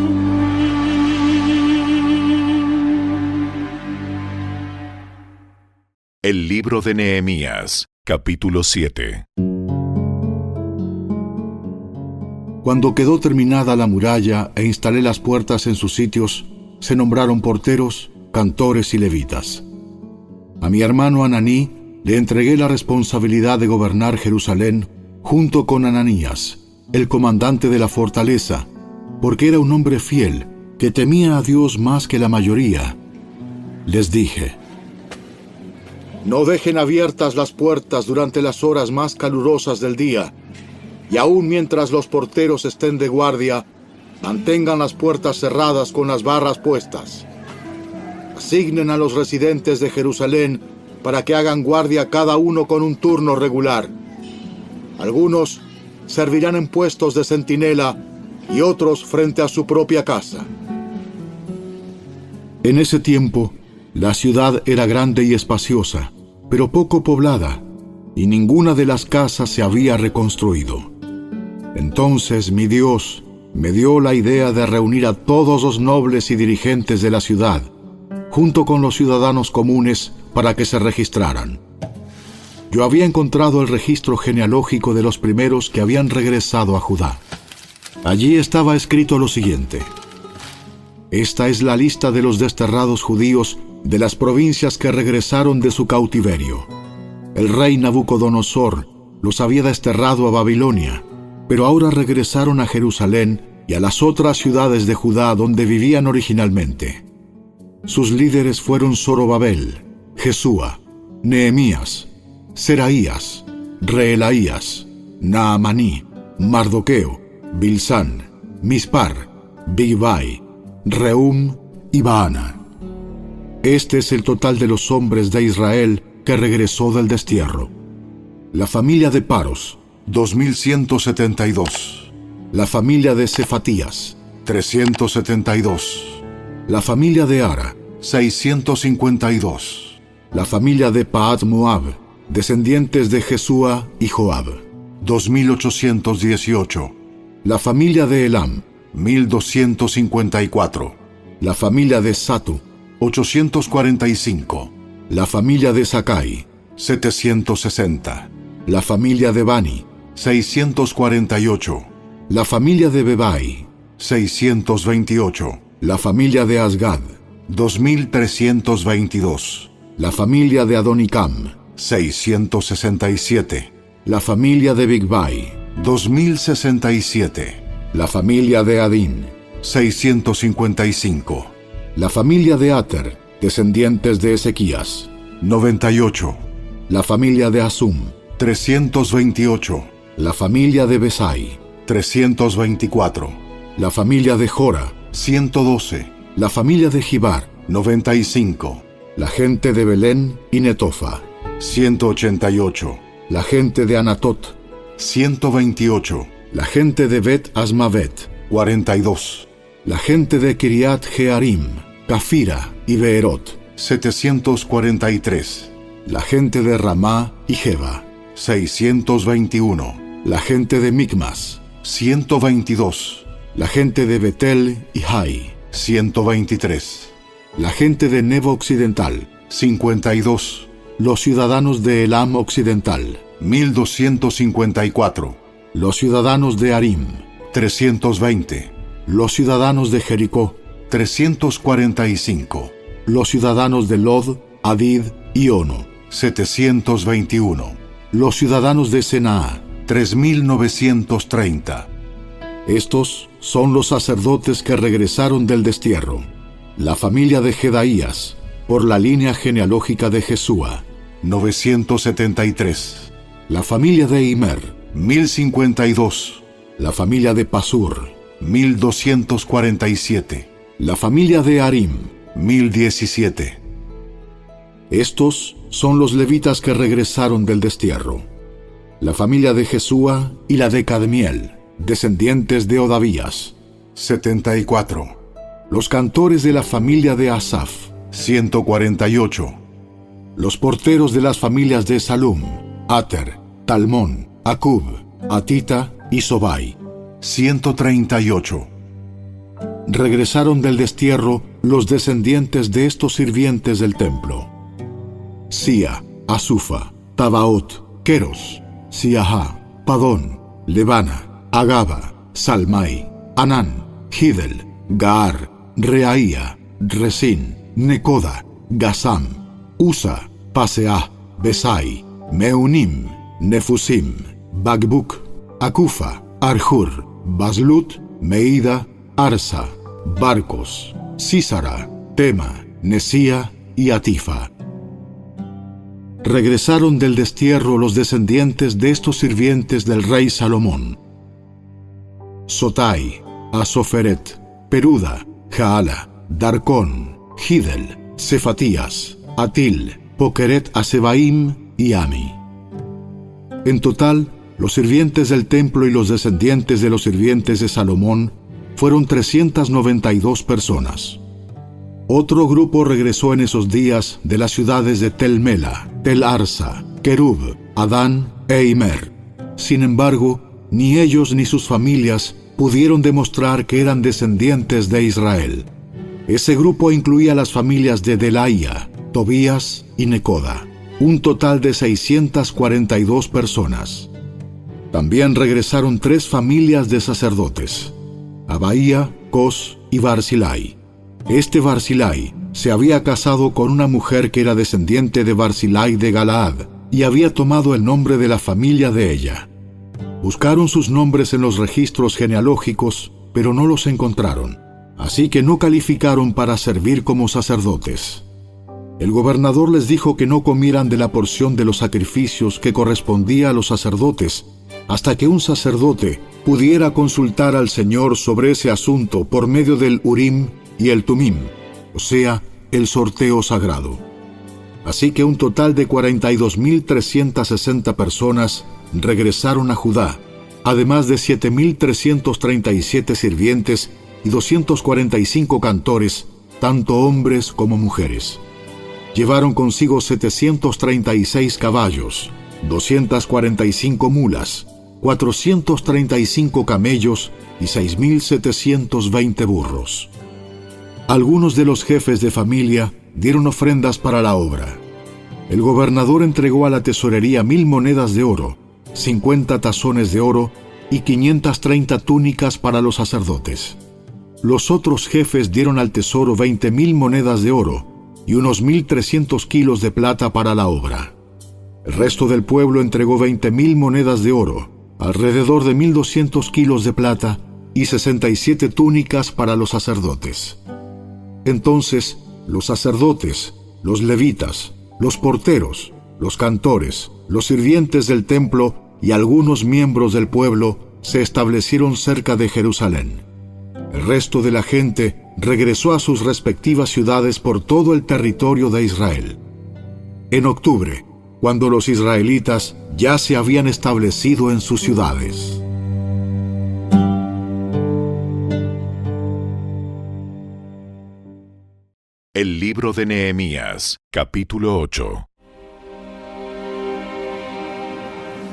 Speaker 1: El libro de Nehemías, capítulo 7.
Speaker 2: Cuando quedó terminada la muralla e instalé las puertas en sus sitios, se nombraron porteros, cantores y levitas. A mi hermano Ananí le entregué la responsabilidad de gobernar Jerusalén junto con Ananías, el comandante de la fortaleza, porque era un hombre fiel que temía a Dios más que la mayoría. Les dije: no dejen abiertas las puertas durante las horas más calurosas del día, y aún mientras los porteros estén de guardia, mantengan las puertas cerradas con las barras puestas. Asignen a los residentes de Jerusalén para que hagan guardia cada uno con un turno regular. Algunos servirán en puestos de centinela y otros frente a su propia casa. En ese tiempo, la ciudad era grande y espaciosa, pero poco poblada, y ninguna de las casas se había reconstruido. Entonces mi Dios me dio la idea de reunir a todos los nobles y dirigentes de la ciudad, junto con los ciudadanos comunes, para que se registraran. Yo había encontrado el registro genealógico de los primeros que habían regresado a Judá. Allí estaba escrito lo siguiente: esta es la lista de los desterrados judíos de las provincias que regresaron de su cautiverio. El rey Nabucodonosor los había desterrado a Babilonia, pero ahora regresaron a Jerusalén y a las otras ciudades de Judá donde vivían originalmente. Sus líderes fueron Zorobabel, Jesúa, Nehemías, Seraías, Reelaías, Naamaní, Mardoqueo, Bilsán, Mispar, Bigvai, Rehum y Baana. Este es el total de los hombres de Israel que regresó del destierro. La familia de Paros, 2172. La familia de Cefatías, 372. La familia de Ara, 652. La familia de Pahat Moab, descendientes de Jesúa y Joab, 2818. La familia de Elam, 1254. La familia de Satu, 845. La familia de Sakai, 760. La familia de Bani, 648. La familia de Bebai, 628. La familia de Asgad, 2322. La familia de Adonicam, 667. La familia de Bigvai, 2067. La familia de Adín, 655. La familia de Ater, descendientes de Ezequías, 98. La familia de Asum, 328. La familia de Besai, 324. La familia de Jora, 112. La familia de Gibar, 95. La gente de Belén y Netofa, 188. La gente de Anatot, 128. La gente de Bet Asmavet, 42. La gente de Kiriat Jearim, Cafira y Beerot, 743. La gente de Ramá y Jeba, 621. La gente de Micmas, 122. La gente de Betel y Hai, 123. La gente de Nebo Occidental, 52. Los ciudadanos de Elam Occidental, 1254. Los ciudadanos de Arim, 320. Los ciudadanos de Jericó, 345. Los ciudadanos de Lod, Hadid y Ono, 721. Los ciudadanos de Senaa, 3930. Estos son los sacerdotes que regresaron del destierro. La familia de Jedaías, por la línea genealógica de Jesúa, 973. La familia de Imer, 1052. La familia de Pasur, 1247. La familia de Arim, 1017. Estos son los levitas que regresaron del destierro. La familia de Jesúa y la de Cadmiel, descendientes de Odavías, 74. Los cantores de la familia de Asaf, 148. Los porteros de las familias de Salum, Ater, Talmón, Acub, Atita y Sobai, 138. Regresaron del destierro los descendientes de estos sirvientes del templo: Sia, Asufa, Tabaot, Keros, Siaha, Padón, Lebana, Agaba, Salmai, Anán, Gidel, Gaar, Reaía, Resín, Necoda, Gasam, Usa, Paseah, Besai, Meunim, Nefusim, Bagbuk, Akufa, Arjur, Baslut, Meida, Arsa, Barcos, Sísara, Tema, Nesía y Atifa. Regresaron del destierro los descendientes de estos sirvientes del rey Salomón: Sotai, Asoferet, Peruda, Jaala, Darcón, Gidel, Cefatías, Atil, Pokeret Asebaim y Ami. En total, los sirvientes del templo y los descendientes de los sirvientes de Salomón fueron 392 personas. Otro grupo regresó en esos días de las ciudades de Tel Mela, Tel Arsa, Kerub, Adán e Imer. Sin embargo, ni ellos ni sus familias pudieron demostrar que eran descendientes de Israel. Ese grupo incluía las familias de Delaía, Tobías y Necoda, un total de 642 personas. También regresaron 3 familias de sacerdotes, Abaía, Cos y Barzilai. Este Barzilai se había casado con una mujer que era descendiente de Barzilai de Galaad y había tomado el nombre de la familia de ella. Buscaron sus nombres en los registros genealógicos, pero no los encontraron, así que no calificaron para servir como sacerdotes. El gobernador les dijo que no comieran de la porción de los sacrificios que correspondía a los sacerdotes, hasta que un sacerdote pudiera consultar al Señor sobre ese asunto por medio del Urim y el Tumim, o sea, el sorteo sagrado. Así que un total de 42.360 personas regresaron a Judá, además de 7.337 sirvientes y 245 cantores, tanto hombres como mujeres. Llevaron consigo 736 caballos, 245 mulas, 435 camellos y 6.720 burros. Algunos de los jefes de familia dieron ofrendas para la obra. El gobernador entregó a la tesorería 1,000 monedas de oro, 50 tazones de oro y 530 túnicas para los sacerdotes. Los otros jefes dieron al tesoro 20,000 monedas de oro y unos 1,300 kilos de plata para la obra. El resto del pueblo entregó 20,000 monedas de oro, alrededor de 1,200 kilos de plata y 67 túnicas para los sacerdotes. Entonces, los sacerdotes, los levitas, los porteros, los cantores, los sirvientes del templo y algunos miembros del pueblo se establecieron cerca de Jerusalén. El resto de la gente regresó a sus respectivas ciudades por todo el territorio de Israel. En octubre, cuando los israelitas ya se habían establecido en sus ciudades.
Speaker 1: El libro de Nehemías, capítulo 8.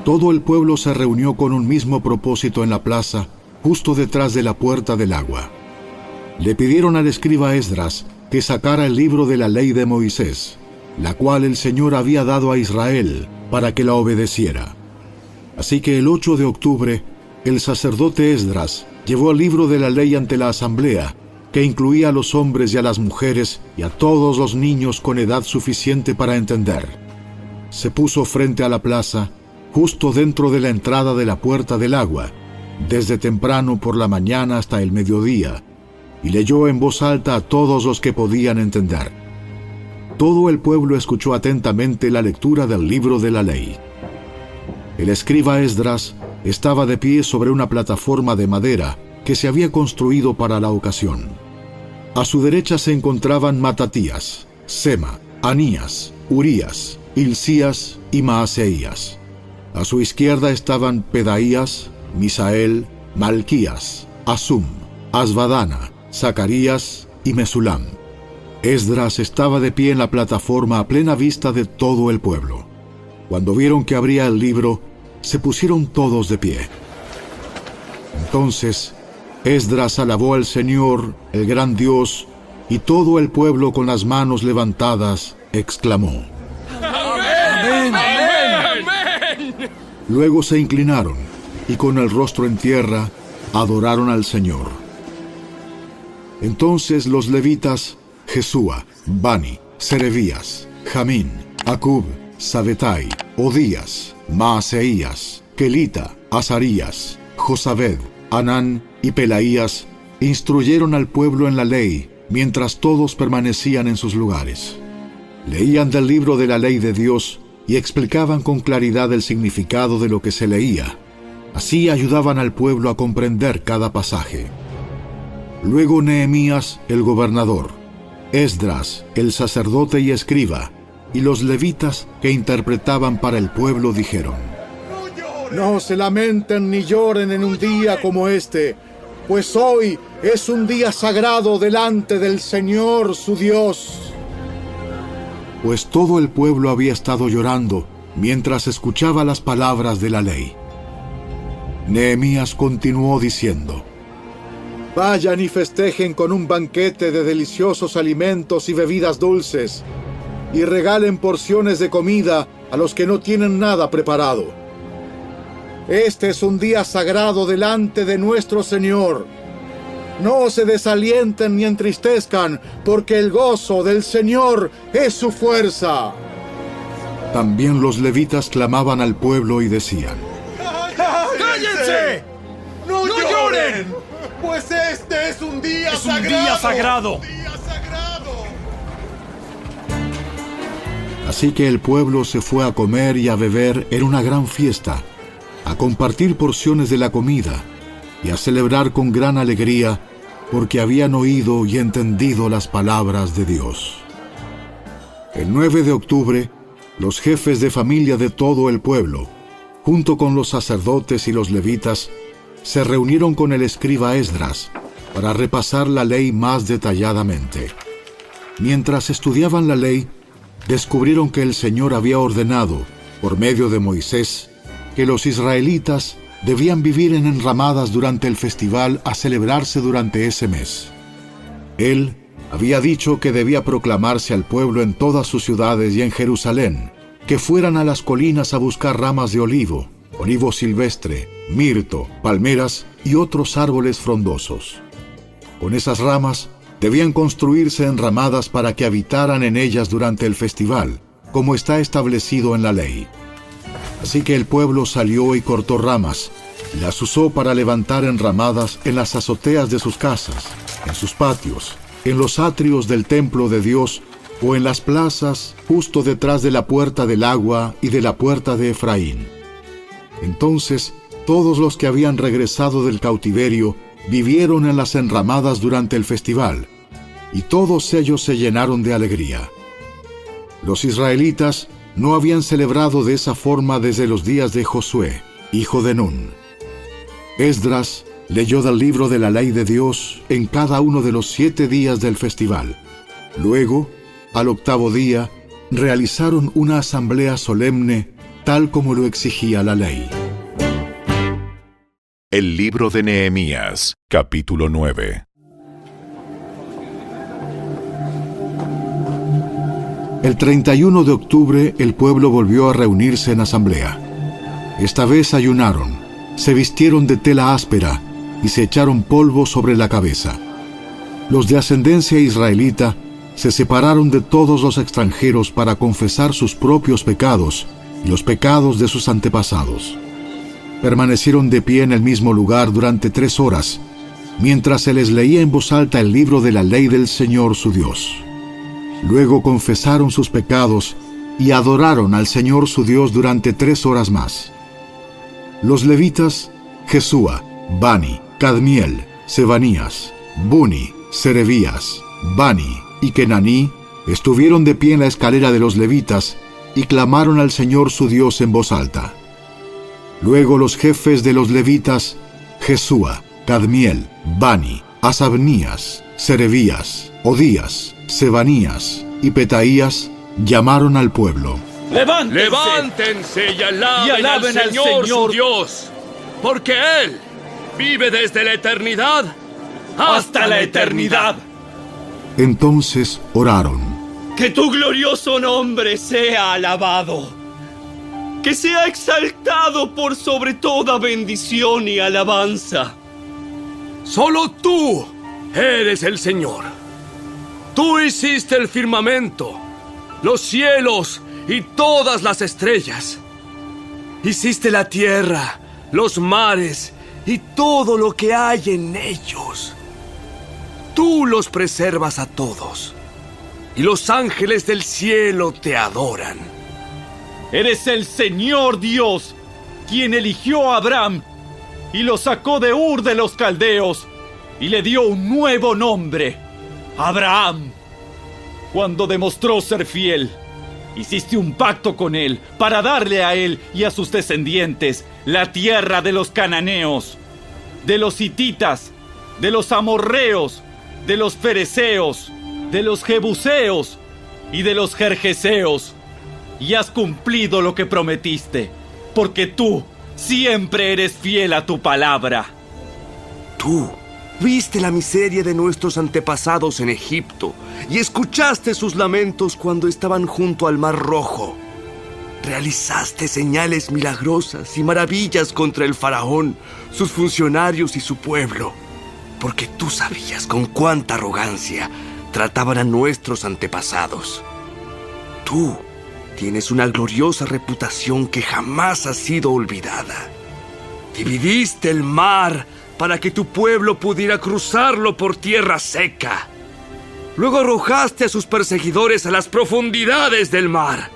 Speaker 2: Todo el pueblo se reunió con un mismo propósito en la plaza, justo detrás de la puerta del agua. Le pidieron al escriba Esdras que sacara el libro de la ley de Moisés, la cual el Señor había dado a Israel para que la obedeciera. Así que el 8 de octubre, el sacerdote Esdras llevó el libro de la ley ante la asamblea, que incluía a los hombres y a las mujeres y a todos los niños con edad suficiente para entender. Se puso frente a la plaza, justo dentro de la entrada de la puerta del agua, desde temprano por la mañana hasta el mediodía, y leyó en voz alta a todos los que podían entender. Todo el pueblo escuchó atentamente la lectura del libro de la ley. El escriba Esdras estaba de pie sobre una plataforma de madera que se había construido para la ocasión. A su derecha se encontraban Matatías, Sema, Anías, Urías, Hilcías y Maaseías. A su izquierda estaban Pedaías, Misael, Malquías, Asum, Asbadana, Zacarías y Mesulam. Esdras estaba de pie en la plataforma a plena vista de todo el pueblo. Cuando vieron que abría el libro, se pusieron todos de pie. Entonces, Esdras alabó al Señor, el gran Dios, y todo el pueblo con las manos levantadas exclamó:
Speaker 9: ¡Amén! ¡Amén! ¡Amén!
Speaker 2: Luego se inclinaron y con el rostro en tierra adoraron al Señor. Entonces los levitas Jesúa, Bani, Serebías, Jamín, Acub, Sabetai, Odías, Maaseías, Kelita, Azarías, Josabed, Anán y Pelaías instruyeron al pueblo en la ley mientras todos permanecían en sus lugares. Leían del libro de la ley de Dios y explicaban con claridad el significado de lo que se leía. Así ayudaban al pueblo a comprender cada pasaje. Luego Nehemías, el gobernador, Esdras, el sacerdote y escriba, y los levitas que interpretaban para el pueblo dijeron:
Speaker 4: No se lamenten ni lloren en un día como este, pues hoy es un día sagrado delante del Señor su Dios.
Speaker 2: Pues todo el pueblo había estado llorando mientras escuchaba las palabras de la ley. Nehemías continuó diciendo:
Speaker 4: Vayan y festejen con un banquete de deliciosos alimentos y bebidas dulces, y regalen porciones de comida a los que no tienen nada preparado. Este es un día sagrado delante de nuestro Señor. No se desalienten ni entristezcan, porque el gozo del Señor es su fuerza.
Speaker 2: También los levitas clamaban al pueblo y decían:
Speaker 7: ¡Cállense! ¡No lloren! Pues este es un día sagrado.
Speaker 9: ¡Es un día sagrado!
Speaker 2: Así que el pueblo se fue a comer y a beber en una gran fiesta, a compartir porciones de la comida y a celebrar con gran alegría, porque habían oído y entendido las palabras de Dios. El 9 de octubre, los jefes de familia de todo el pueblo, junto con los sacerdotes y los levitas, se reunieron con el escriba Esdras para repasar la ley más detalladamente. Mientras estudiaban la ley, descubrieron que el Señor había ordenado, por medio de Moisés, que los israelitas debían vivir en enramadas durante el festival a celebrarse durante ese mes. Él había dicho que debía proclamarse al pueblo en todas sus ciudades y en Jerusalén, que fueran a las colinas a buscar ramas de olivo silvestre, mirto, palmeras y otros árboles frondosos. Con esas ramas debían construirse enramadas para que habitaran en ellas durante el festival, como está establecido en la ley. Así que el pueblo salió y cortó ramas, y las usó para levantar enramadas en las azoteas de sus casas, en sus patios, en los atrios del templo de Dios o en las plazas justo detrás de la puerta del agua y de la puerta de Efraín. Entonces, todos los que habían regresado del cautiverio vivieron en las enramadas durante el festival, y todos ellos se llenaron de alegría. Los israelitas no habían celebrado de esa forma desde los días de Josué, hijo de Nun. Esdras leyó del libro de la ley de Dios en cada uno de los 7 días del festival. Luego, al 8º día, realizaron una asamblea solemne, tal como lo exigía la ley.
Speaker 1: El libro de Nehemías, capítulo 9.
Speaker 2: El 31 de octubre el pueblo volvió a reunirse en asamblea. Esta vez ayunaron, se vistieron de tela áspera y se echaron polvo sobre la cabeza. Los de ascendencia israelita se separaron de todos los extranjeros para confesar sus propios pecados y los pecados de sus antepasados. Permanecieron de pie en el mismo lugar durante 3 horas, mientras se les leía en voz alta el libro de la ley del Señor su Dios. Luego confesaron sus pecados y adoraron al Señor su Dios durante 3 horas más. Los levitas, Jesúa, Bani, Cadmiel, Sebanías, Buni, Serebías, Bani y Kenaní, estuvieron de pie en la escalera de los levitas y clamaron al Señor su Dios en voz alta. Luego los jefes de los levitas, Jesúa, Cadmiel, Bani, Asabnías, Serebías, Odías, Sebanías y Petaías, llamaron al pueblo.
Speaker 9: ¡Levántense
Speaker 8: y alaben al Señor su Dios, porque Él vive desde la eternidad hasta la eternidad.
Speaker 2: Entonces oraron.
Speaker 9: Que tu glorioso nombre sea alabado, que sea exaltado por sobre toda bendición y alabanza.
Speaker 8: Solo tú eres el Señor. Tú hiciste el firmamento, los cielos y todas las estrellas. Hiciste la tierra, los mares y todo lo que hay en ellos. Tú los preservas a todos, y los ángeles del cielo te adoran.
Speaker 9: Eres el Señor Dios, quien eligió a Abraham y lo sacó de Ur de los Caldeos y le dio un nuevo nombre, Abraham. Cuando demostró ser fiel, hiciste un pacto con él para darle a él y a sus descendientes la tierra de los cananeos, de los hititas, de los amorreos, de los fereceos, de los jebuseos y de los gergeseos. Y has cumplido lo que prometiste, porque tú siempre eres fiel a tu palabra.
Speaker 8: Tú Viste la miseria de nuestros antepasados en Egipto y escuchaste sus lamentos cuando estaban junto al Mar Rojo. Realizaste señales milagrosas y maravillas contra el faraón, sus funcionarios y su pueblo, porque tú sabías con cuánta arrogancia trataban a nuestros antepasados. Tú tienes una gloriosa reputación que jamás ha sido olvidada. Dividiste el mar para que tu pueblo pudiera cruzarlo por tierra seca. Luego arrojaste a sus perseguidores a las profundidades del mar.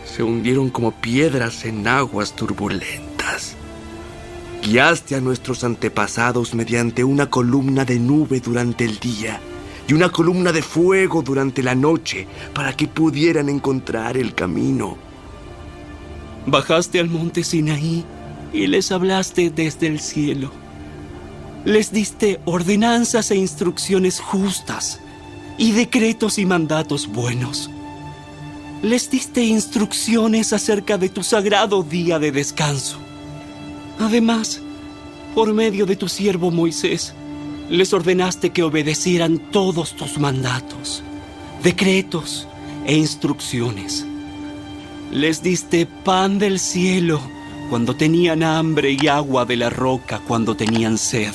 Speaker 8: Se hundieron como piedras en aguas turbulentas. Guiaste a nuestros antepasados mediante una columna de nube durante el día y una columna de fuego durante la noche para que pudieran encontrar el camino.
Speaker 14: Bajaste al monte Sinaí y les hablaste desde el cielo. Les diste ordenanzas e instrucciones justas y decretos y mandatos buenos. Les diste instrucciones acerca de tu sagrado día de descanso. Además, por medio de tu siervo Moisés, les ordenaste que obedecieran todos tus mandatos, decretos e instrucciones. Les diste pan del cielo cuando tenían hambre y agua de la roca cuando tenían sed.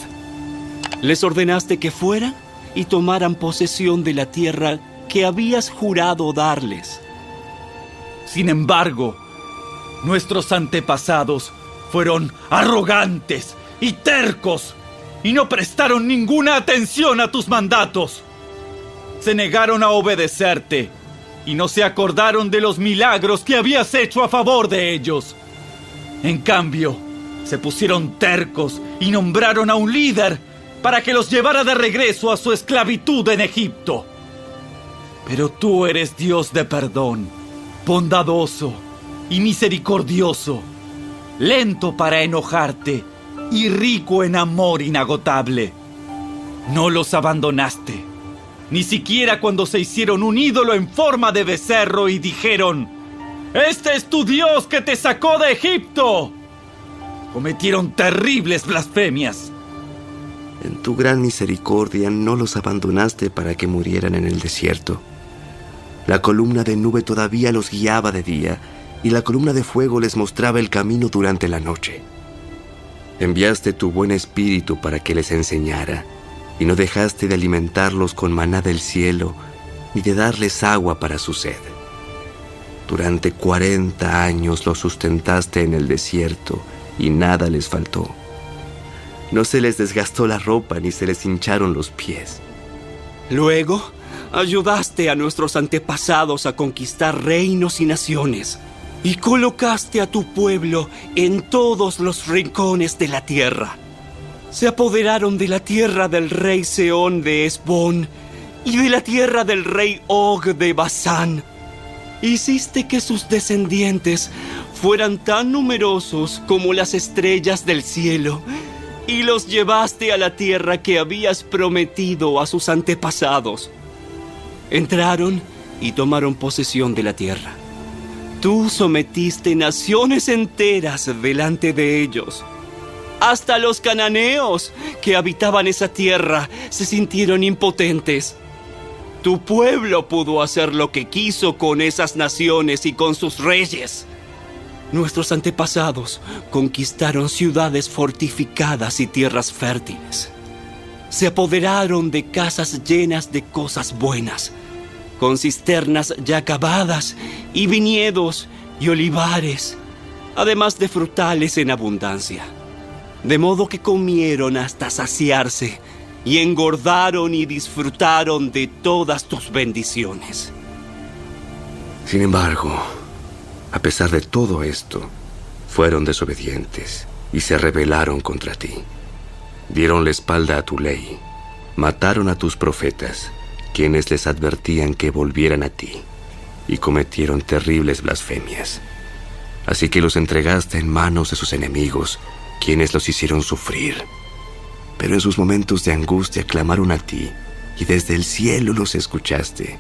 Speaker 14: Les ordenaste que fueran y tomaran posesión de la tierra que habías jurado darles.
Speaker 9: Sin embargo, nuestros antepasados fueron arrogantes y tercos y no prestaron ninguna atención a tus mandatos. Se negaron a obedecerte y no se acordaron de los milagros que habías hecho a favor de ellos. En cambio, se pusieron tercos y nombraron a un líder para que los llevara de regreso a su esclavitud en Egipto. Pero tú eres Dios de perdón, bondadoso y misericordioso, lento para enojarte y rico en amor inagotable. No los abandonaste, ni siquiera cuando se hicieron un ídolo en forma de becerro y dijeron: «Este es tu Dios que te sacó de Egipto». Cometieron terribles blasfemias.
Speaker 8: En tu gran misericordia no los abandonaste para que murieran en el desierto. La columna de nube todavía los guiaba de día, y la columna de fuego les mostraba el camino durante la noche. Enviaste tu buen espíritu para que les enseñara, y no dejaste de alimentarlos con maná del cielo, ni de darles agua para su sed. Durante 40 años los sustentaste en el desierto, y nada les faltó. No se les desgastó la ropa, ni se les hincharon los pies.
Speaker 14: Luego, ayudaste a nuestros antepasados a conquistar reinos y naciones, y colocaste a tu pueblo en todos los rincones de la tierra. Se apoderaron de la tierra del rey Sehón de Hesbón y de la tierra del rey Og de Basán. Hiciste que sus descendientes fueran tan numerosos como las estrellas del cielo, y los llevaste a la tierra que habías prometido a sus antepasados. Entraron y tomaron posesión de la tierra. Tú sometiste naciones enteras delante de ellos. Hasta los cananeos que habitaban esa tierra se sintieron impotentes. Tu pueblo pudo hacer lo que quiso con esas naciones y con sus reyes. Nuestros antepasados conquistaron ciudades fortificadas y tierras fértiles. Se apoderaron de casas llenas de cosas buenas, con cisternas ya acabadas y viñedos y olivares, además de frutales en abundancia. De modo que comieron hasta saciarse y engordaron y disfrutaron de todas tus bendiciones.
Speaker 8: Sin embargo, a pesar de todo esto, fueron desobedientes y se rebelaron contra ti. Dieron la espalda a tu ley, mataron a tus profetas, quienes les advertían que volvieran a ti, y cometieron terribles blasfemias. Así que los entregaste en manos de sus enemigos, quienes los hicieron sufrir. Pero en sus momentos de angustia clamaron a ti, y desde el cielo los escuchaste.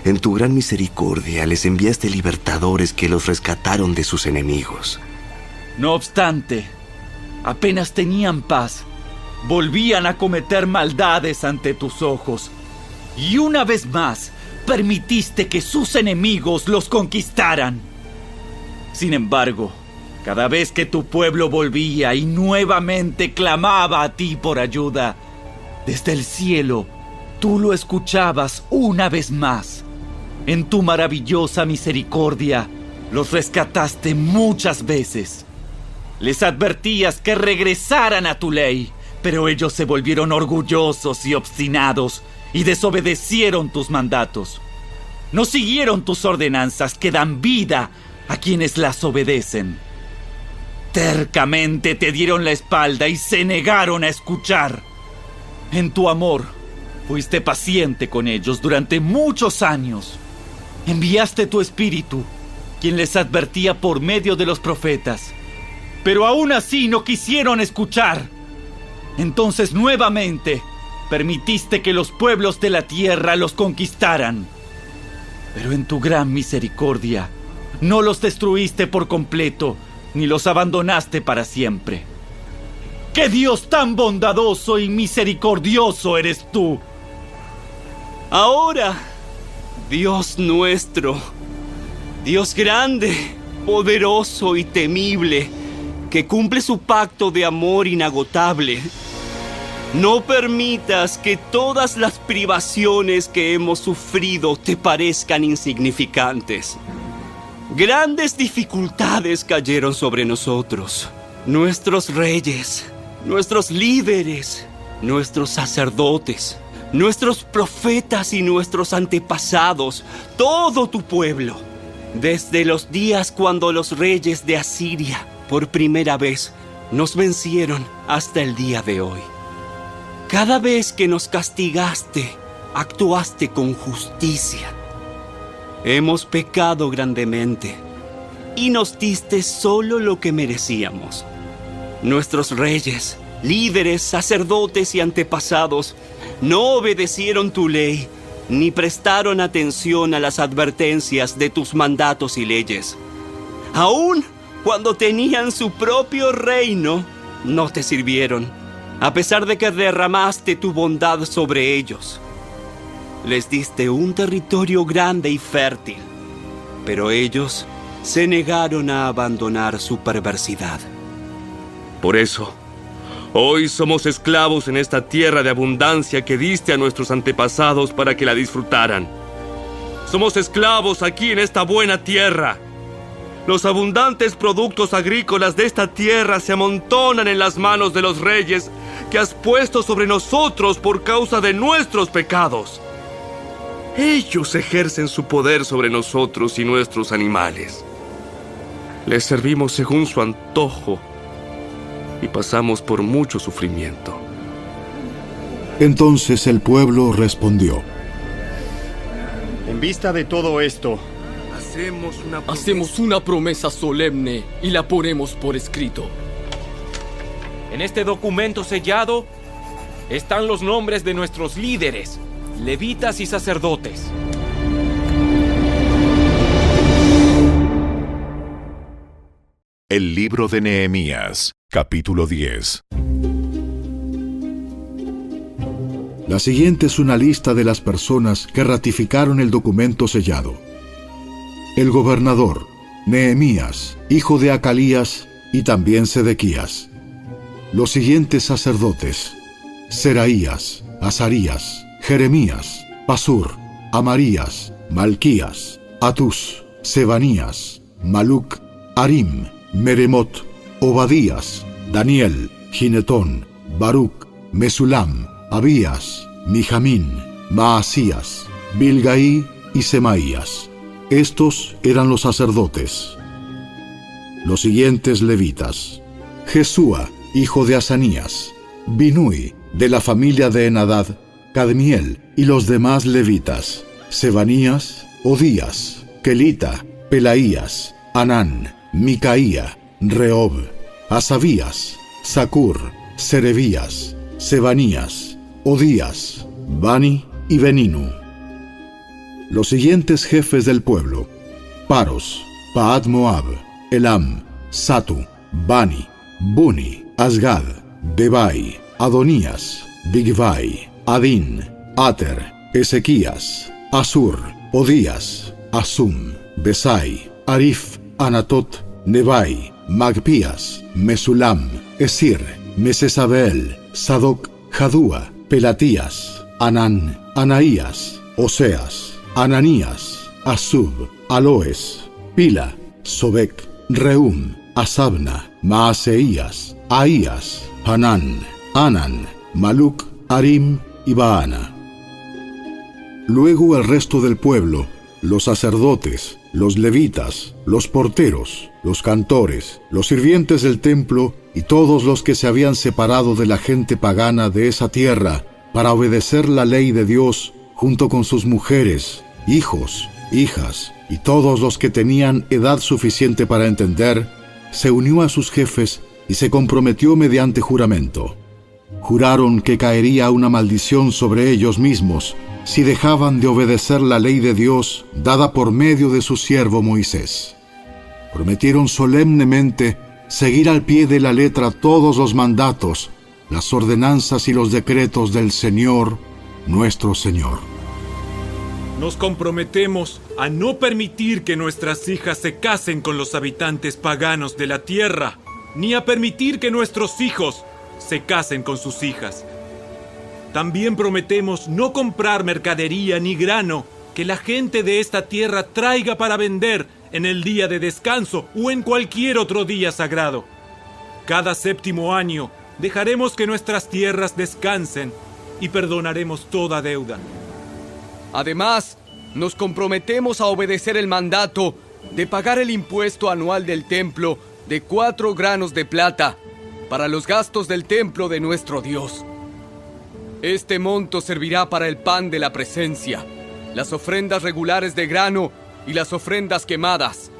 Speaker 8: En tu gran misericordia les enviaste libertadores que los rescataron de sus enemigos.
Speaker 9: No obstante, apenas tenían paz, volvían a cometer maldades ante tus ojos. Y una vez más, permitiste que sus enemigos los conquistaran. Sin embargo, cada vez que tu pueblo volvía y nuevamente clamaba a ti por ayuda, desde el cielo, tú lo escuchabas una vez más. En tu maravillosa misericordia, los rescataste muchas veces. Les advertías que regresaran a tu ley, pero ellos se volvieron orgullosos y obstinados y desobedecieron tus mandatos. No siguieron tus ordenanzas que dan vida a quienes las obedecen. Tercamente te dieron la espalda y se negaron a escuchar. En tu amor, fuiste paciente con ellos durante muchos años. Enviaste tu espíritu, quien les advertía por medio de los profetas. Pero aún así no quisieron escuchar. Entonces nuevamente permitiste que los pueblos de la tierra los conquistaran. Pero en tu gran misericordia, no los destruiste por completo, ni los abandonaste para siempre. ¡Qué Dios tan bondadoso y misericordioso eres tú!
Speaker 14: Ahora, Dios nuestro, Dios grande, poderoso y temible, que cumple su pacto de amor inagotable, no permitas que todas las privaciones que hemos sufrido te parezcan insignificantes. Grandes dificultades cayeron sobre nosotros. Nuestros reyes, nuestros líderes, nuestros sacerdotes, nuestros profetas y nuestros antepasados, todo tu pueblo, desde los días cuando los reyes de Asiria, por primera vez, nos vencieron hasta el día de hoy. Cada vez que nos castigaste, actuaste con justicia. Hemos pecado grandemente y nos diste solo lo que merecíamos. Nuestros reyes, líderes, sacerdotes y antepasados no obedecieron tu ley ni prestaron atención a las advertencias de tus mandatos y leyes. Aún cuando tenían su propio reino, no te sirvieron, a pesar de que derramaste tu bondad sobre ellos. Les diste un territorio grande y fértil, pero ellos se negaron a abandonar su perversidad.
Speaker 8: Por eso, hoy somos esclavos en esta tierra de abundancia que diste a nuestros antepasados para que la disfrutaran. Somos esclavos aquí en esta buena tierra. Los abundantes productos agrícolas de esta tierra se amontonan en las manos de los reyes que has puesto sobre nosotros por causa de nuestros pecados. Ellos ejercen su poder sobre nosotros y nuestros animales. Les servimos según su antojo y pasamos por mucho sufrimiento.
Speaker 2: Entonces el pueblo respondió:
Speaker 15: En vista de todo esto,
Speaker 10: hacemos una promesa solemne y la ponemos por escrito.
Speaker 16: En este documento sellado están los nombres de nuestros líderes, levitas y sacerdotes.
Speaker 1: El libro de Nehemías, capítulo 10.
Speaker 2: La siguiente es una lista de las personas que ratificaron el documento sellado. El gobernador, Nehemías, hijo de Acalías, y también Sedequías. Los siguientes sacerdotes: Seraías, Azarías, Jeremías, Pasur, Amarías, Malquías, Atús, Sebanías, Maluc, Arim, Meremot, Obadías, Daniel, Ginetón, Baruc, Mesulam, Abías, Mijamín, Maasías, Bilgaí y Semaías. Estos eran los sacerdotes. Los siguientes levitas: Jesúa, hijo de Asanías, Binui, de la familia de Enadad, Cadmiel y los demás levitas: Sebanías, Odías, Kelita, Pelaías, Anán, Micaía, Rehob, Asabías, Zacur, Serebías, Sebanías, Odías, Bani y Beninu. Los siguientes jefes del pueblo: Paros, Paad Moab, Elam, Satu, Bani, Buni, Asgad, Bebai, Adonías, Bigvai, Adín, Ater, Ezequías, Asur, Odías, Asum, Besai, Arif, Anatot, Nebai, Magpías, Mesulam, Esir, Mesesabel, Sadoc, Jadúa, Pelatías, Anán, Anaías, Oseas, Ananías, Asub, Aloes, Pila, Sobek, Reum, Asabna, Maaseías, Ahías, Hanán, Anan, Maluc, Arim y Baana. Luego el resto del pueblo, los sacerdotes, los levitas, los porteros, los cantores, los sirvientes del templo y todos los que se habían separado de la gente pagana de esa tierra para obedecer la ley de Dios, junto con sus mujeres, hijos, hijas y todos los que tenían edad suficiente para entender, se unió a sus jefes y se comprometió mediante juramento. Juraron que caería una maldición sobre ellos mismos si dejaban de obedecer la ley de Dios dada por medio de su siervo Moisés. Prometieron solemnemente seguir al pie de la letra todos los mandatos, las ordenanzas y los decretos del Señor, nuestro Señor.
Speaker 9: Nos comprometemos a no permitir que nuestras hijas se casen con los habitantes paganos de la tierra, ni a permitir que nuestros hijos se casen con sus hijas. También prometemos no comprar mercadería ni grano que la gente de esta tierra traiga para vender en el día de descanso o en cualquier otro día sagrado. Cada 7º año dejaremos que nuestras tierras descansen y perdonaremos toda deuda.
Speaker 17: Además, nos comprometemos a obedecer el mandato de pagar el impuesto anual del templo de 4 granos de plata para los gastos del templo de nuestro Dios. Este monto servirá para el pan de la presencia, las ofrendas regulares de grano y las ofrendas quemadas,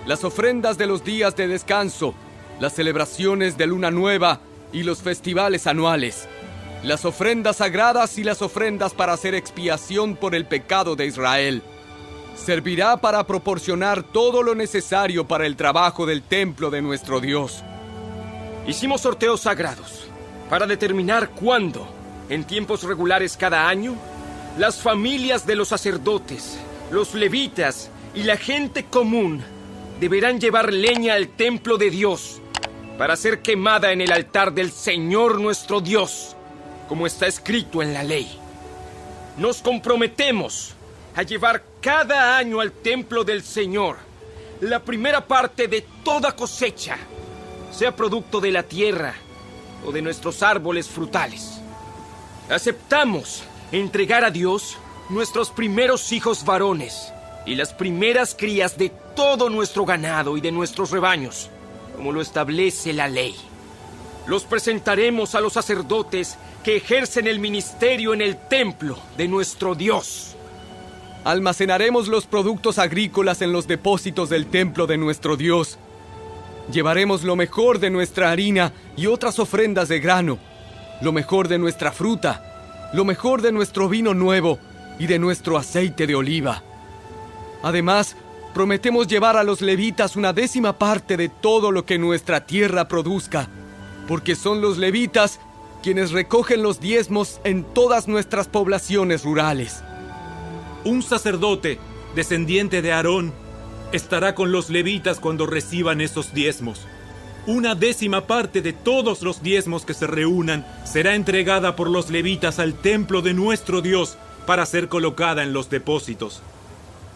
Speaker 17: las ofrendas de los días de descanso, las celebraciones de luna nueva y los festivales anuales, las ofrendas sagradas y las ofrendas para hacer expiación por el pecado de Israel. Servirá para proporcionar todo lo necesario para el trabajo del templo de nuestro Dios.
Speaker 16: Hicimos sorteos sagrados para determinar cuándo, en tiempos regulares cada año, las familias de los sacerdotes, los levitas y la gente común deberán llevar leña al templo de Dios para ser quemada en el altar del Señor nuestro Dios, como está escrito en la ley. Nos comprometemos a llevar cada año al templo del Señor la primera parte de toda cosecha, sea producto de la tierra o de nuestros árboles frutales. Aceptamos entregar a Dios nuestros primeros hijos varones y las primeras crías de todo nuestro ganado y de nuestros rebaños, como lo establece la ley. Los presentaremos a los sacerdotes que ejercen el ministerio en el templo de nuestro Dios.
Speaker 17: Almacenaremos los productos agrícolas en los depósitos del templo de nuestro Dios. Llevaremos lo mejor de nuestra harina y otras ofrendas de grano, lo mejor de nuestra fruta, lo mejor de nuestro vino nuevo y de nuestro aceite de oliva. Además, prometemos llevar a los levitas una 10ª parte de todo lo que nuestra tierra produzca, porque son los levitas quienes recogen los diezmos en todas nuestras poblaciones rurales.
Speaker 9: Un sacerdote, descendiente de Aarón, estará con los levitas cuando reciban esos diezmos. Una 10ª parte de todos los diezmos que se reúnan será entregada por los levitas al templo de nuestro Dios para ser colocada en los depósitos.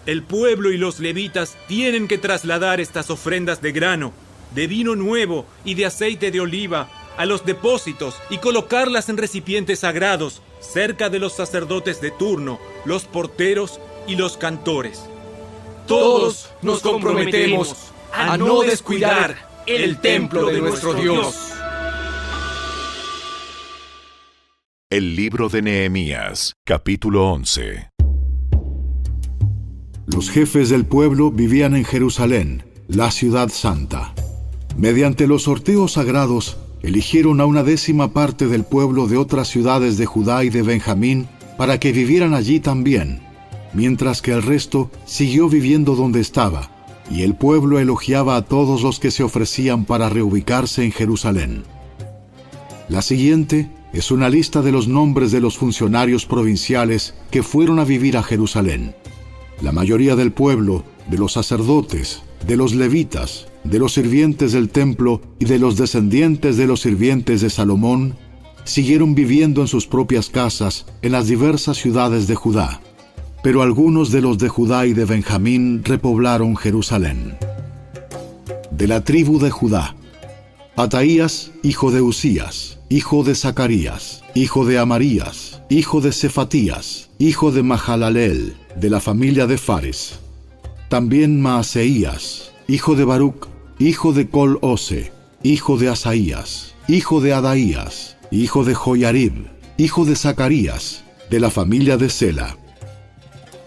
Speaker 9: El pueblo y los levitas tienen que trasladar estas ofrendas de grano, de vino nuevo y de aceite de oliva a los depósitos y colocarlas en recipientes sagrados cerca de los sacerdotes de turno, los porteros y los cantores.
Speaker 17: Todos nos comprometemos a no descuidar el templo de nuestro Dios.
Speaker 1: El libro de Nehemías, capítulo 11.
Speaker 2: Los jefes del pueblo vivían en Jerusalén, la ciudad santa. Mediante los sorteos sagrados, eligieron a una 10ª parte del pueblo de otras ciudades de Judá y de Benjamín para que vivieran allí también, mientras que el resto siguió viviendo donde estaba, y el pueblo elogiaba a todos los que se ofrecían para reubicarse en Jerusalén. La siguiente es una lista de los nombres de los funcionarios provinciales que fueron a vivir a Jerusalén. La mayoría del pueblo, de los sacerdotes, de los levitas, de los sirvientes del templo y de los descendientes de los sirvientes de Salomón, siguieron viviendo en sus propias casas en las diversas ciudades de Judá. Pero algunos de los de Judá y de Benjamín repoblaron Jerusalén. De la tribu de Judá: Ataías, hijo de Usías, hijo de Zacarías, hijo de Amarías, hijo de Cefatías, hijo de Mahalaleel, de la familia de Fares. También Maaseías, hijo de Baruc, hijo de Col-Ose, hijo de Asaías, hijo de Adaías, hijo de Joiarib, hijo de Zacarías, de la familia de Sela.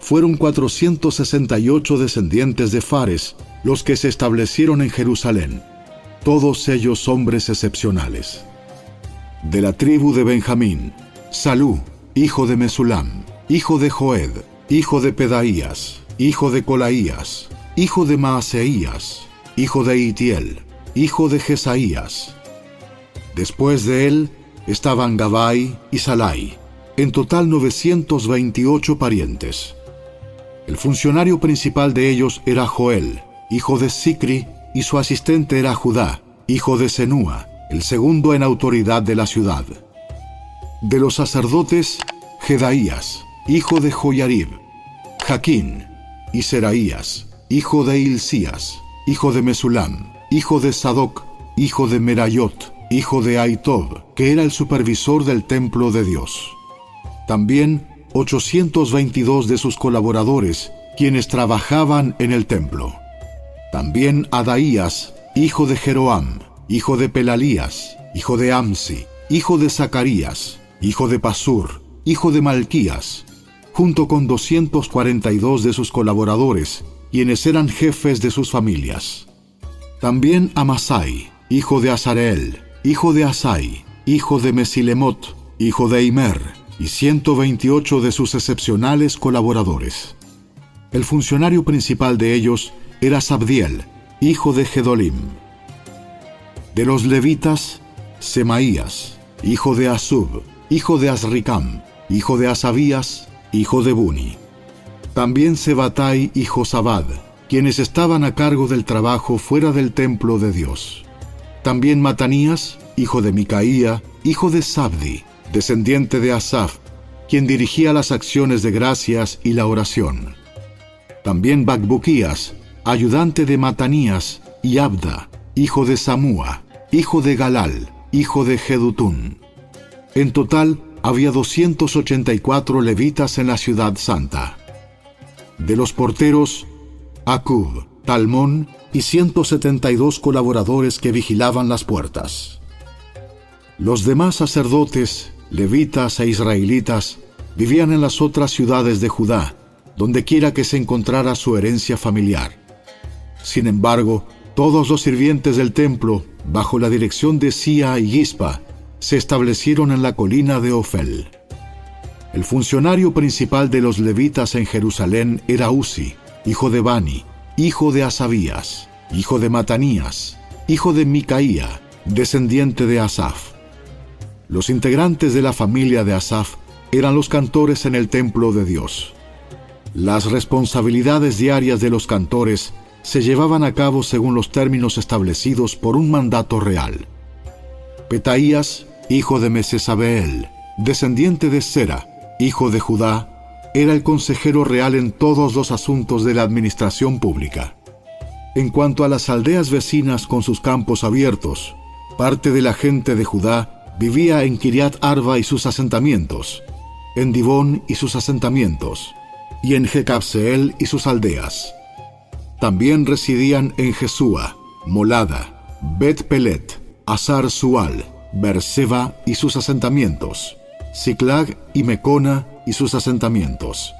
Speaker 2: Fueron 468 descendientes de Fares los que se establecieron en Jerusalén, todos ellos hombres excepcionales. De la tribu de Benjamín: Salú, hijo de Mesulam, hijo de Joed, hijo de Pedaías, hijo de Colaías, hijo de Maaseías, hijo de Itiel, hijo de Jesaías. Después de él estaban Gabai y Salai, en total 928 parientes. El funcionario principal de ellos era Joel, hijo de Sicri, y su asistente era Judá, hijo de Senúa, el segundo en autoridad de la ciudad. De los sacerdotes: Jedaías, hijo de Joiarib, Jaquín, y Seraías, hijo de Hilcías, hijo de Mesulam, hijo de Sadoc, hijo de Merayot, hijo de Aitob, que era el supervisor del templo de Dios. También 822 de sus colaboradores, quienes trabajaban en el templo. También Adaías, hijo de Jeroam, hijo de Pelalías, hijo de Amsi, hijo de Zacarías, hijo de Pasur, hijo de Malquías, junto con 242 de sus colaboradores, quienes eran jefes de sus familias. También Amasai, hijo de Azareel, hijo de Asai, hijo de Mesilemot, hijo de Imer, y 128 de sus excepcionales colaboradores. El funcionario principal de ellos era Sabdiel, hijo de Gedolim. De los levitas: Semaías, hijo de Asub, hijo de Azricam, hijo de Asabías, hijo de Buni. También Sebatai y Josabad, quienes estaban a cargo del trabajo fuera del templo de Dios. También Matanías, hijo de Micaía, hijo de Sabdi, descendiente de Asaf, quien dirigía las acciones de gracias y la oración. También Bacbuquías, ayudante de Matanías, y Abda, hijo de Samúa, hijo de Galal, hijo de Jedutún. En total, había 284 levitas en la ciudad santa. De los porteros: Acub, Talmón y 172 colaboradores que vigilaban las puertas. Los demás sacerdotes, levitas e israelitas vivían en las otras ciudades de Judá, donde quiera que se encontrara su herencia familiar. Sin embargo, todos los sirvientes del templo, bajo la dirección de Sia y Gispa, se establecieron en la colina de Ofel. El funcionario principal de los levitas en Jerusalén era Uzi, hijo de Bani, hijo de Asabías, hijo de Matanías, hijo de Micaía, descendiente de Asaf. Los integrantes de la familia de Asaf eran los cantores en el templo de Dios. Las responsabilidades diarias de los cantores se llevaban a cabo según los términos establecidos por un mandato real. Petaías, hijo de Mesesabeel, descendiente de Sera, hijo de Judá, era el consejero real en todos los asuntos de la administración pública. En cuanto a las aldeas vecinas con sus campos abiertos, parte de la gente de Judá vivía en Kiriat Arba y sus asentamientos, en Dibón y sus asentamientos, y en Jecabseel y sus aldeas. También residían en Jesúa, Molada, Bet Pelet, Azar Sual, Berseba y sus asentamientos, Siclag y Mecona y sus asentamientos.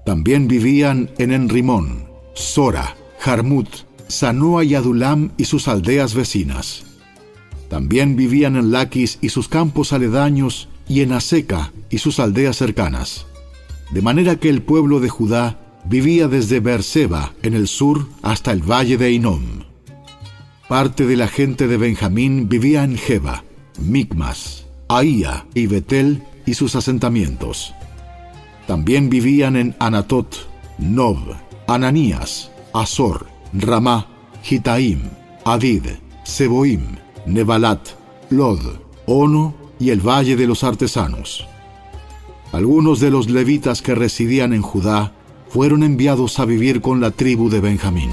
Speaker 2: También vivían en Enrimón, Sora, Jarmut, Sanoa y Adulam y sus aldeas vecinas. También vivían en Laquis y sus campos aledaños y en Aseca y sus aldeas cercanas. De manera que el pueblo de Judá vivía desde Berseba en el sur hasta el valle de Inom. Parte de la gente de Benjamín vivía en Geba, Micmas, Ahía y Betel y sus asentamientos. También vivían en Anatot, Nob, Ananías, Azor, Ramá, Gitaim, Adid, Seboim, Nebalat, Lod, Ono y el Valle de los Artesanos. Algunos de los levitas que residían en Judá fueron enviados a vivir con la tribu de Benjamín.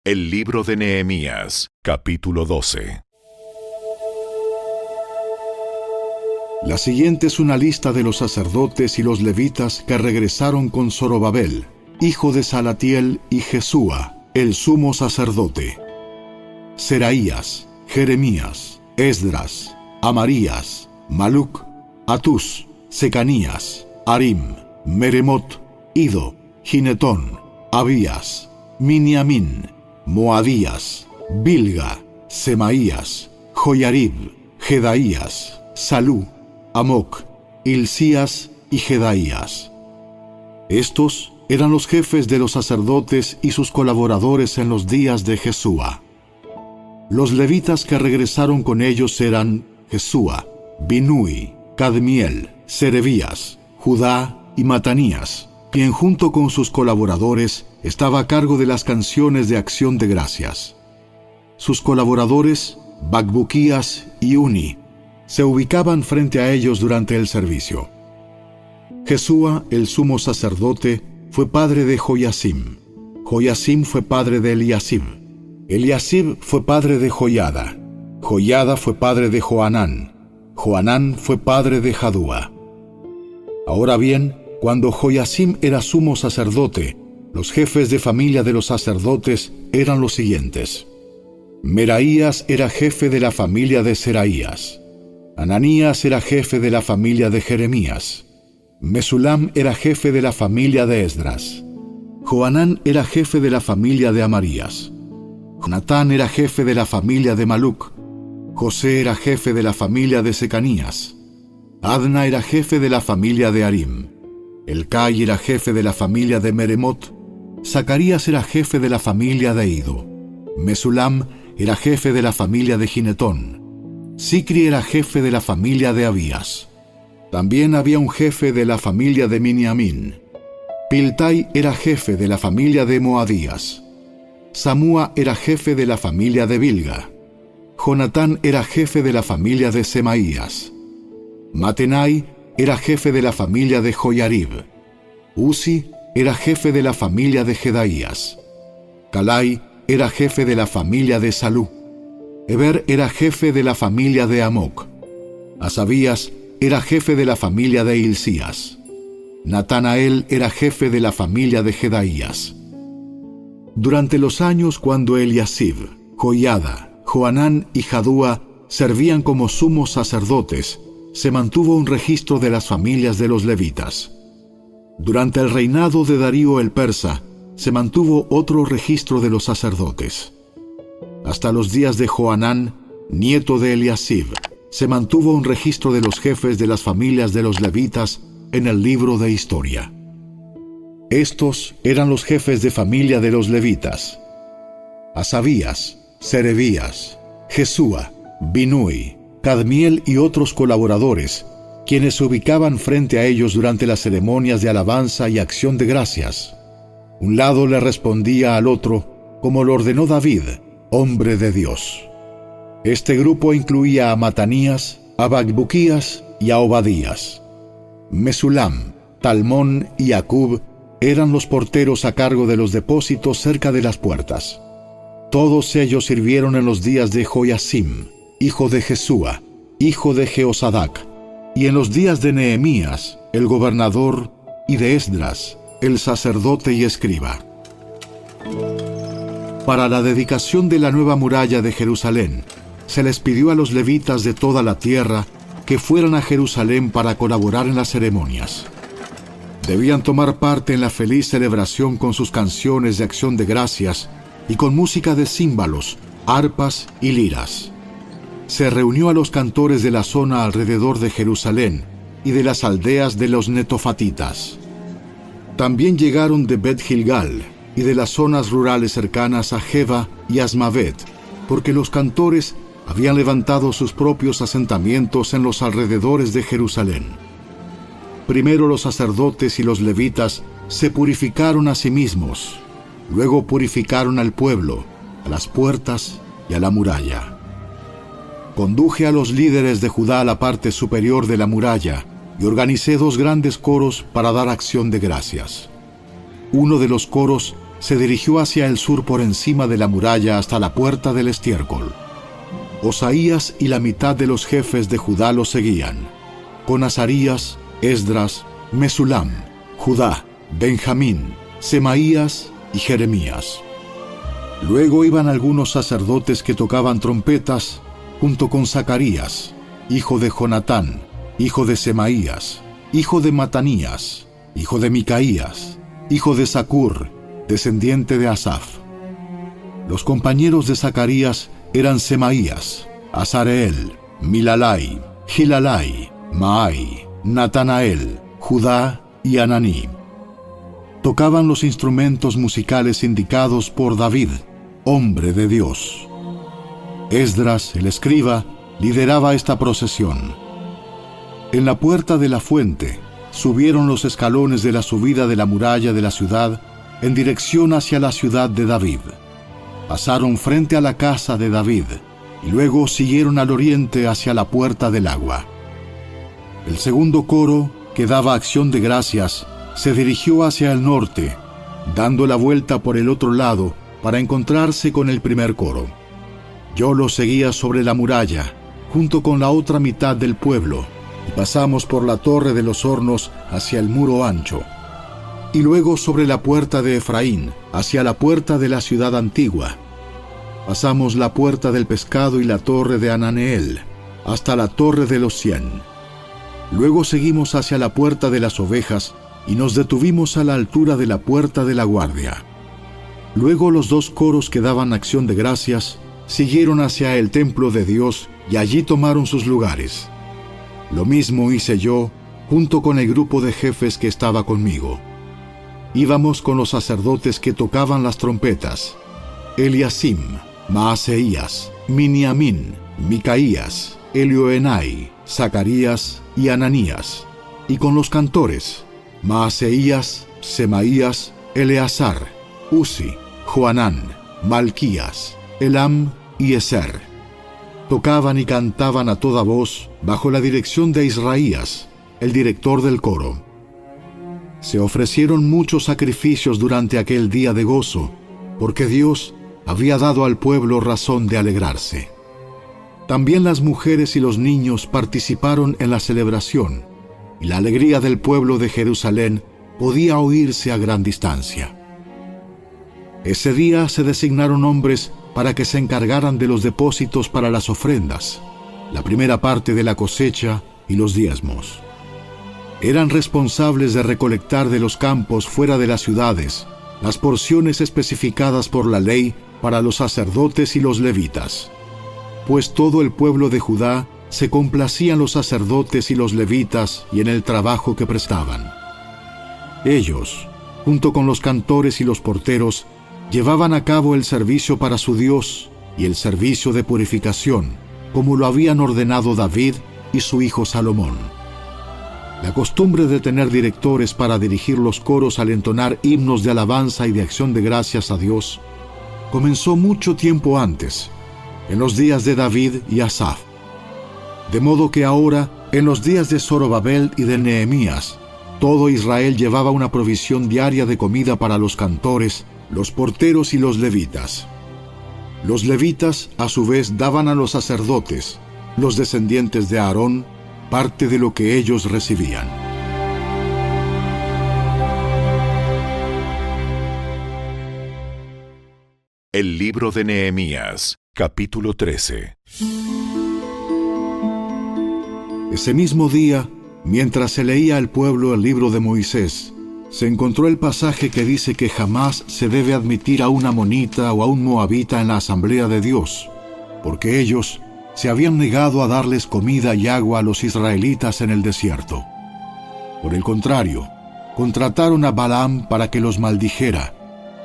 Speaker 1: El libro de Nehemías, capítulo 12.
Speaker 2: La siguiente es una lista de los sacerdotes y los levitas que regresaron con Zorobabel, hijo de Salatiel, y Jesúa, el sumo sacerdote: Seraías, Jeremías, Esdras, Amarías, Maluc, Atús, Secanías, Arim, Meremot, Ido, Ginetón, Abías, Miniamín, Moadías, Bilga, Semaías, Joyarib, Jedaías, Salú, Amoc, Hilcías y Jedaías. Estos eran los jefes de los sacerdotes y sus colaboradores en los días de Jesúa. Los levitas que regresaron con ellos eran Jesúa, Binui, Cadmiel, Serebías, Judá y Matanías, quien junto con sus colaboradores estaba a cargo de las canciones de acción de gracias. Sus colaboradores, Bacbuquías y Uni, se ubicaban frente a ellos durante el servicio. Jesúa, el sumo sacerdote, fue padre de Joyasim. Joyasim fue padre de Eliasib. Eliasib fue padre de Joyada. Joyada fue padre de Joanán. Joanán fue padre de Jadúa. Ahora bien, cuando Joyasim era sumo sacerdote, los jefes de familia de los sacerdotes eran los siguientes: Meraías era jefe de la familia de Seraías. Ananías era jefe de la familia de Jeremías. Mesulam era jefe de la familia de Esdras. Joanán era jefe de la familia de Amarías. Jonatán era jefe de la familia de Maluc. José era jefe de la familia de Secanías. Adna era jefe de la familia de Arim. Elcai era jefe de la familia de Meremot. Zacarías era jefe de la familia de Ido. Mesulam era jefe de la familia de Ginetón. Sicri era jefe de la familia de Abías. También había un jefe de la familia de Miniamín. Piltai era jefe de la familia de Moadías. Samúa era jefe de la familia de Bilga. Jonatán era jefe de la familia de Semaías. Matenai era jefe de la familia de Joyarib. Uzi era jefe de la familia de Jedaías. Calai era jefe de la familia de Salú. Eber era jefe de la familia de Amoc. Asabías era jefe de la familia de Hilcías. Natanael era jefe de la familia de Jedaías. Durante los años cuando Eliasib, Joiada, Joanán y Jadúa servían como sumos sacerdotes, se mantuvo un registro de las familias de los levitas. Durante el reinado de Darío el persa, se mantuvo otro registro de los sacerdotes. Hasta los días de Joanán, nieto de Eliasib, se mantuvo un registro de los jefes de las familias de los levitas en el libro de historia. Estos eran los jefes de familia de los levitas: Asabías, Serebías, Jesúa, Binui, Cadmiel y otros colaboradores, quienes se ubicaban frente a ellos durante las ceremonias de alabanza y acción de gracias. Un lado le respondía al otro, como lo ordenó David, hombre de Dios. Este grupo incluía a Matanías, a Bacbuquías y a Obadías. Mesulam, Talmón y Acub eran los porteros a cargo de los depósitos cerca de las puertas. Todos ellos sirvieron en los días de Joyasim, hijo de Jesúa, hijo de Jeosadac, y en los días de Nehemías, el gobernador, y de Esdras, el sacerdote y escriba. Para la dedicación de la nueva muralla de Jerusalén, se les pidió a los levitas de toda la tierra que fueran a Jerusalén para colaborar en las ceremonias. Debían tomar parte en la feliz celebración con sus canciones de acción de gracias y con música de címbalos, arpas y liras. Se reunió a los cantores de la zona alrededor de Jerusalén y de las aldeas de los netofatitas. También llegaron de Bet Gilgal y de las zonas rurales cercanas a Geba y Asmavet, porque los cantores habían levantado sus propios asentamientos en los alrededores de Jerusalén. Primero los sacerdotes y los levitas se purificaron a sí mismos, luego purificaron al pueblo, a las puertas y a la muralla. Conduje a los líderes de Judá a la parte superior de la muralla y organicé 2 grandes coros para dar acción de gracias. Uno de los coros se dirigió hacia el sur por encima de la muralla hasta la puerta del estiércol. Osaías y la mitad de los jefes de Judá lo seguían, con Azarías, Esdras, Mesulam, Judá, Benjamín, Semaías y Jeremías. Luego iban algunos sacerdotes que tocaban trompetas, junto con Zacarías, hijo de Jonatán, hijo de Semaías, hijo de Matanías, hijo de Micaías, hijo de Zacur, descendiente de Asaf. Los compañeros de Zacarías eran Semaías, Azareel, Milalai, Gilalai, Maai, Natanael, Judá y Ananí. Tocaban los instrumentos musicales indicados por David, hombre de Dios. Esdras, el escriba, lideraba esta procesión. En la puerta de la fuente subieron los escalones de la subida de la muralla de la ciudad en dirección hacia la ciudad de David. Pasaron frente a la casa de David y luego siguieron al oriente hacia la puerta del agua. El segundo coro, que daba acción de gracias, se dirigió hacia el norte, dando la vuelta por el otro lado para encontrarse con el primer coro. Yo lo seguía sobre la muralla, junto con la otra mitad del pueblo, y pasamos por la torre de los hornos hacia el muro ancho, y luego sobre la puerta de Efraín, hacia la puerta de la ciudad antigua. Pasamos la puerta del pescado y la torre de Ananeel, hasta la torre de los 100. Luego seguimos hacia la puerta de las ovejas, y nos detuvimos a la altura de la puerta de la guardia. Luego los 2 coros que daban acción de gracias siguieron hacia el templo de Dios y allí tomaron sus lugares. Lo mismo hice yo, junto con el grupo de jefes que estaba conmigo. Íbamos con los sacerdotes que tocaban las trompetas: Eliasim, Maaseías, Miniamín, Micaías, Elioenai, Zacarías y Ananías, y con los cantores: Maaseías, Semaías, Eleazar, Uzi, Joanán, Malquías, Elam y Eser. Tocaban y cantaban a toda voz bajo la dirección de Israías, el director del coro. Se ofrecieron muchos sacrificios durante aquel día de gozo, porque Dios había dado al pueblo razón de alegrarse. También las mujeres y los niños participaron en la celebración, y la alegría del pueblo de Jerusalén podía oírse a gran distancia. Ese día se designaron hombres para que se encargaran de los depósitos para las ofrendas, la primera parte de la cosecha y los diezmos. Eran responsables de recolectar de los campos fuera de las ciudades las porciones especificadas por la ley para los sacerdotes y los levitas, pues todo el pueblo de Judá se complacía en los sacerdotes y los levitas y en el trabajo que prestaban. Ellos, junto con los cantores y los porteros, llevaban a cabo el servicio para su Dios y el servicio de purificación, como lo habían ordenado David y su hijo Salomón. La costumbre de tener directores para dirigir los coros al entonar himnos de alabanza y de acción de gracias a Dios comenzó mucho tiempo antes, en los días de David y Asaf. De modo que ahora, en los días de Zorobabel y de Nehemías, todo Israel llevaba una provisión diaria de comida para los cantores, los porteros y los levitas. Los levitas, a su vez, daban a los sacerdotes, los descendientes de Aarón, parte de lo que ellos recibían.
Speaker 1: El libro de Nehemías, capítulo 13.
Speaker 2: Ese mismo día, mientras se leía al pueblo el libro de Moisés, se encontró el pasaje que dice que jamás se debe admitir a un amonita o a un moabita en la asamblea de Dios, porque ellos se habían negado a darles comida y agua a los israelitas en el desierto. Por el contrario, contrataron a Balaam para que los maldijera,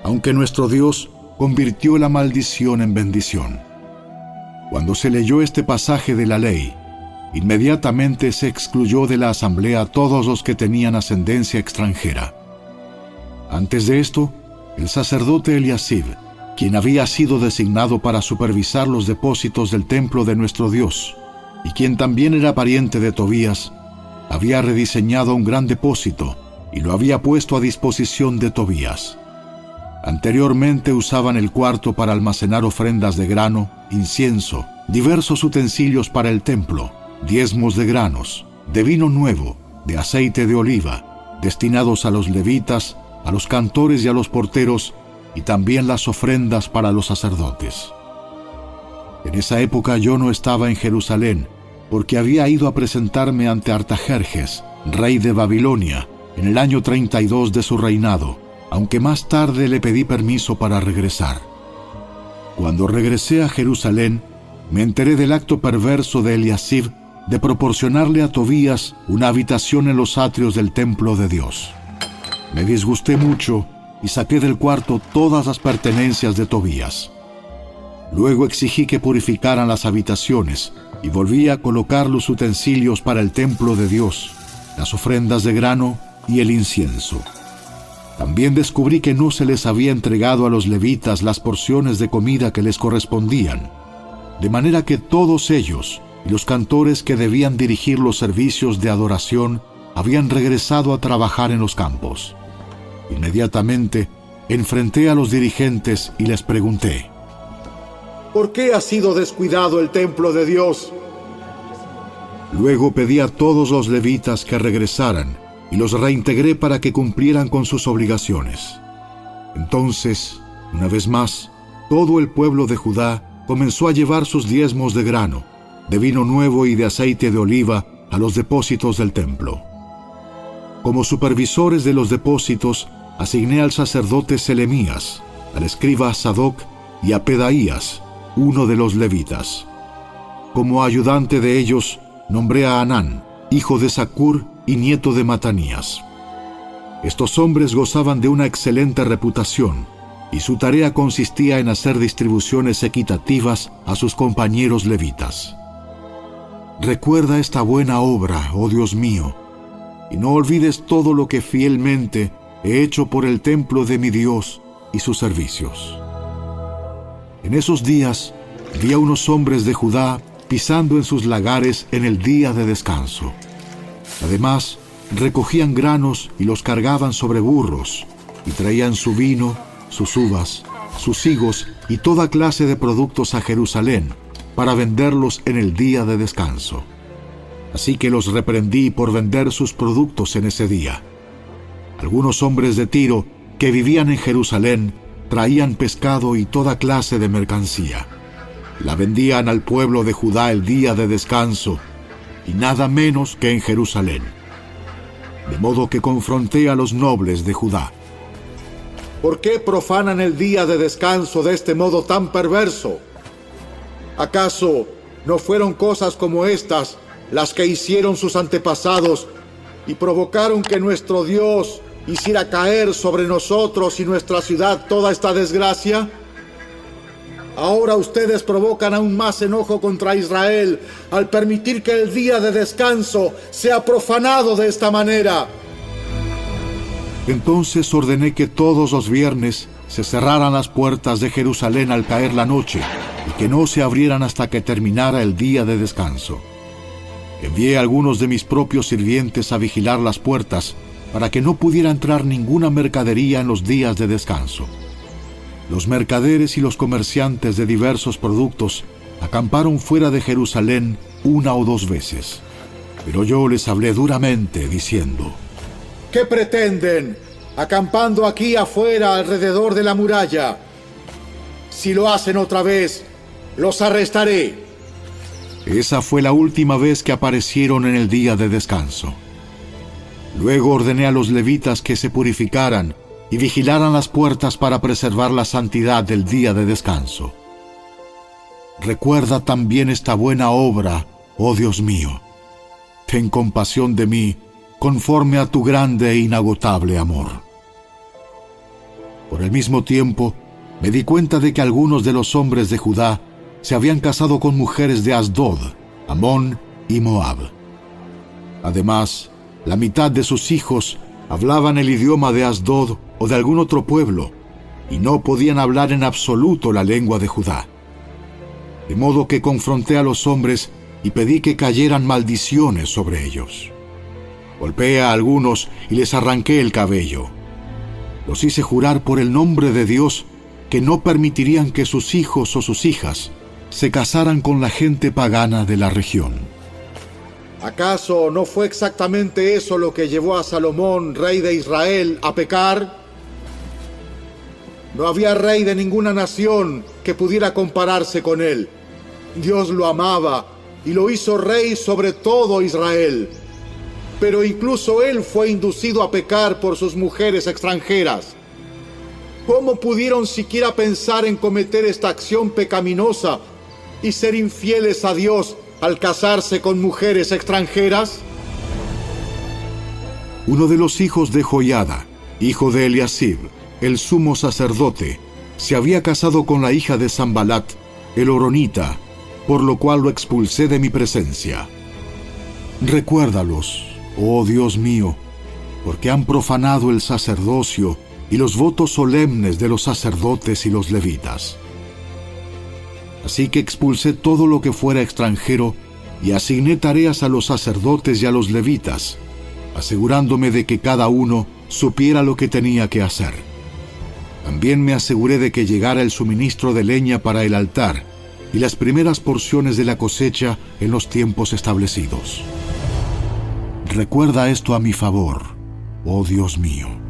Speaker 2: aunque nuestro Dios convirtió la maldición en bendición. Cuando se leyó este pasaje de la ley, inmediatamente se excluyó de la asamblea a todos los que tenían ascendencia extranjera. Antes de esto, el sacerdote Eliasib, quien había sido designado para supervisar los depósitos del templo de nuestro Dios, y quien también era pariente de Tobías, había rediseñado un gran depósito y lo había puesto a disposición de Tobías. Anteriormente usaban el cuarto para almacenar ofrendas de grano, incienso, diversos utensilios para el templo, diezmos de granos, de vino nuevo, de aceite de oliva, destinados a los levitas, a los cantores y a los porteros, y también las ofrendas para los sacerdotes. En esa época yo no estaba en Jerusalén, porque había ido a presentarme ante Artajerjes, rey de Babilonia, en el año 32 de su reinado, aunque más tarde le pedí permiso para regresar. Cuando regresé a Jerusalén, me enteré del acto perverso de Eliasib de proporcionarle a Tobías una habitación en los atrios del templo de Dios. Me disgusté mucho y saqué del cuarto todas las pertenencias de Tobías. Luego exigí que purificaran las habitaciones y volví a colocar los utensilios para el templo de Dios, las ofrendas de grano y el incienso. También descubrí que no se les había entregado a los levitas las porciones de comida que les correspondían, de manera que todos ellos y los cantores que debían dirigir los servicios de adoración habían regresado a trabajar en los campos. Inmediatamente enfrenté a los dirigentes y les pregunté:
Speaker 4: ¿por qué ha sido descuidado el templo de Dios?
Speaker 2: Luego pedí a todos los levitas que regresaran y los reintegré para que cumplieran con sus obligaciones. Entonces, una vez más, todo el pueblo de Judá comenzó a llevar sus diezmos de grano, de vino nuevo y de aceite de oliva a los depósitos del templo. Como supervisores de los depósitos, asigné al sacerdote Selemías, al escriba Sadoc y a Pedaías, uno de los levitas. Como ayudante de ellos, nombré a Hanán, hijo de Zacur y nieto de Matanías. Estos hombres gozaban de una excelente reputación, y su tarea consistía en hacer distribuciones equitativas a sus compañeros levitas. Recuerda esta buena obra, oh Dios mío, y no olvides todo lo que fielmente he hecho por el templo de mi Dios y sus servicios. En esos días vi a unos hombres de Judá pisando en sus lagares en el día de descanso. Además, recogían granos y los cargaban sobre burros, y traían su vino, sus uvas, sus higos y toda clase de productos a Jerusalén para venderlos en el día de descanso. Así que los reprendí por vender sus productos en ese día. Algunos hombres de Tiro que vivían en Jerusalén traían pescado y toda clase de mercancía. La vendían al pueblo de Judá el día de descanso, y nada menos que en Jerusalén. De modo que confronté a los nobles de Judá.
Speaker 4: ¿Por qué profanan el día de descanso de este modo tan perverso? ¿Acaso no fueron cosas como estas las que hicieron sus antepasados y provocaron que nuestro Dios hiciera caer sobre nosotros y nuestra ciudad toda esta desgracia? Ahora ustedes provocan aún más enojo contra Israel al permitir que el día de descanso sea profanado de esta manera.
Speaker 2: Entonces ordené que todos los viernes se cerraran las puertas de Jerusalén al caer la noche y que no se abrieran hasta que terminara el día de descanso. Envié a algunos de mis propios sirvientes a vigilar las puertas para que no pudiera entrar ninguna mercadería en los días de descanso. Los mercaderes y los comerciantes de diversos productos acamparon fuera de Jerusalén 1 o 2 veces. Pero yo les hablé duramente, diciendo:
Speaker 4: ¿qué pretenden, acampando aquí afuera alrededor de la muralla? Si lo hacen otra vez, los arrestaré.
Speaker 2: Esa fue la última vez que aparecieron en el día de descanso. Luego ordené a los levitas que se purificaran y vigilaran las puertas para preservar la santidad del día de descanso. Recuerda también esta buena obra, oh Dios mío. Ten compasión de mí, conforme a tu grande e inagotable amor. Por el mismo tiempo, me di cuenta de que algunos de los hombres de Judá se habían casado con mujeres de Asdod, Amón y Moab. Además, la mitad de sus hijos hablaban el idioma de Asdod o de algún otro pueblo, y no podían hablar en absoluto la lengua de Judá. De modo que confronté a los hombres y pedí que cayeran maldiciones sobre ellos. Golpeé a algunos y les arranqué el cabello. Los hice jurar por el nombre de Dios que no permitirían que sus hijos o sus hijas se casaran con la gente pagana de la región.
Speaker 4: ¿Acaso no fue exactamente eso lo que llevó a Salomón, rey de Israel, a pecar? No había rey de ninguna nación que pudiera compararse con él. Dios lo amaba y lo hizo rey sobre todo Israel. Pero incluso él fue inducido a pecar por sus mujeres extranjeras. ¿Cómo pudieron siquiera pensar en cometer esta acción pecaminosa y ser infieles a Dios al casarse con mujeres extranjeras?
Speaker 2: Uno de los hijos de Joiada, hijo de Eliasib, el sumo sacerdote, se había casado con la hija de Sambalat, el horonita, por lo cual lo expulsé de mi presencia. Recuérdalos, oh Dios mío, porque han profanado el sacerdocio y los votos solemnes de los sacerdotes y los levitas. Así que expulsé todo lo que fuera extranjero y asigné tareas a los sacerdotes y a los levitas, asegurándome de que cada uno supiera lo que tenía que hacer. También me aseguré de que llegara el suministro de leña para el altar y las primeras porciones de la cosecha en los tiempos establecidos. Recuerda esto a mi favor, oh Dios mío.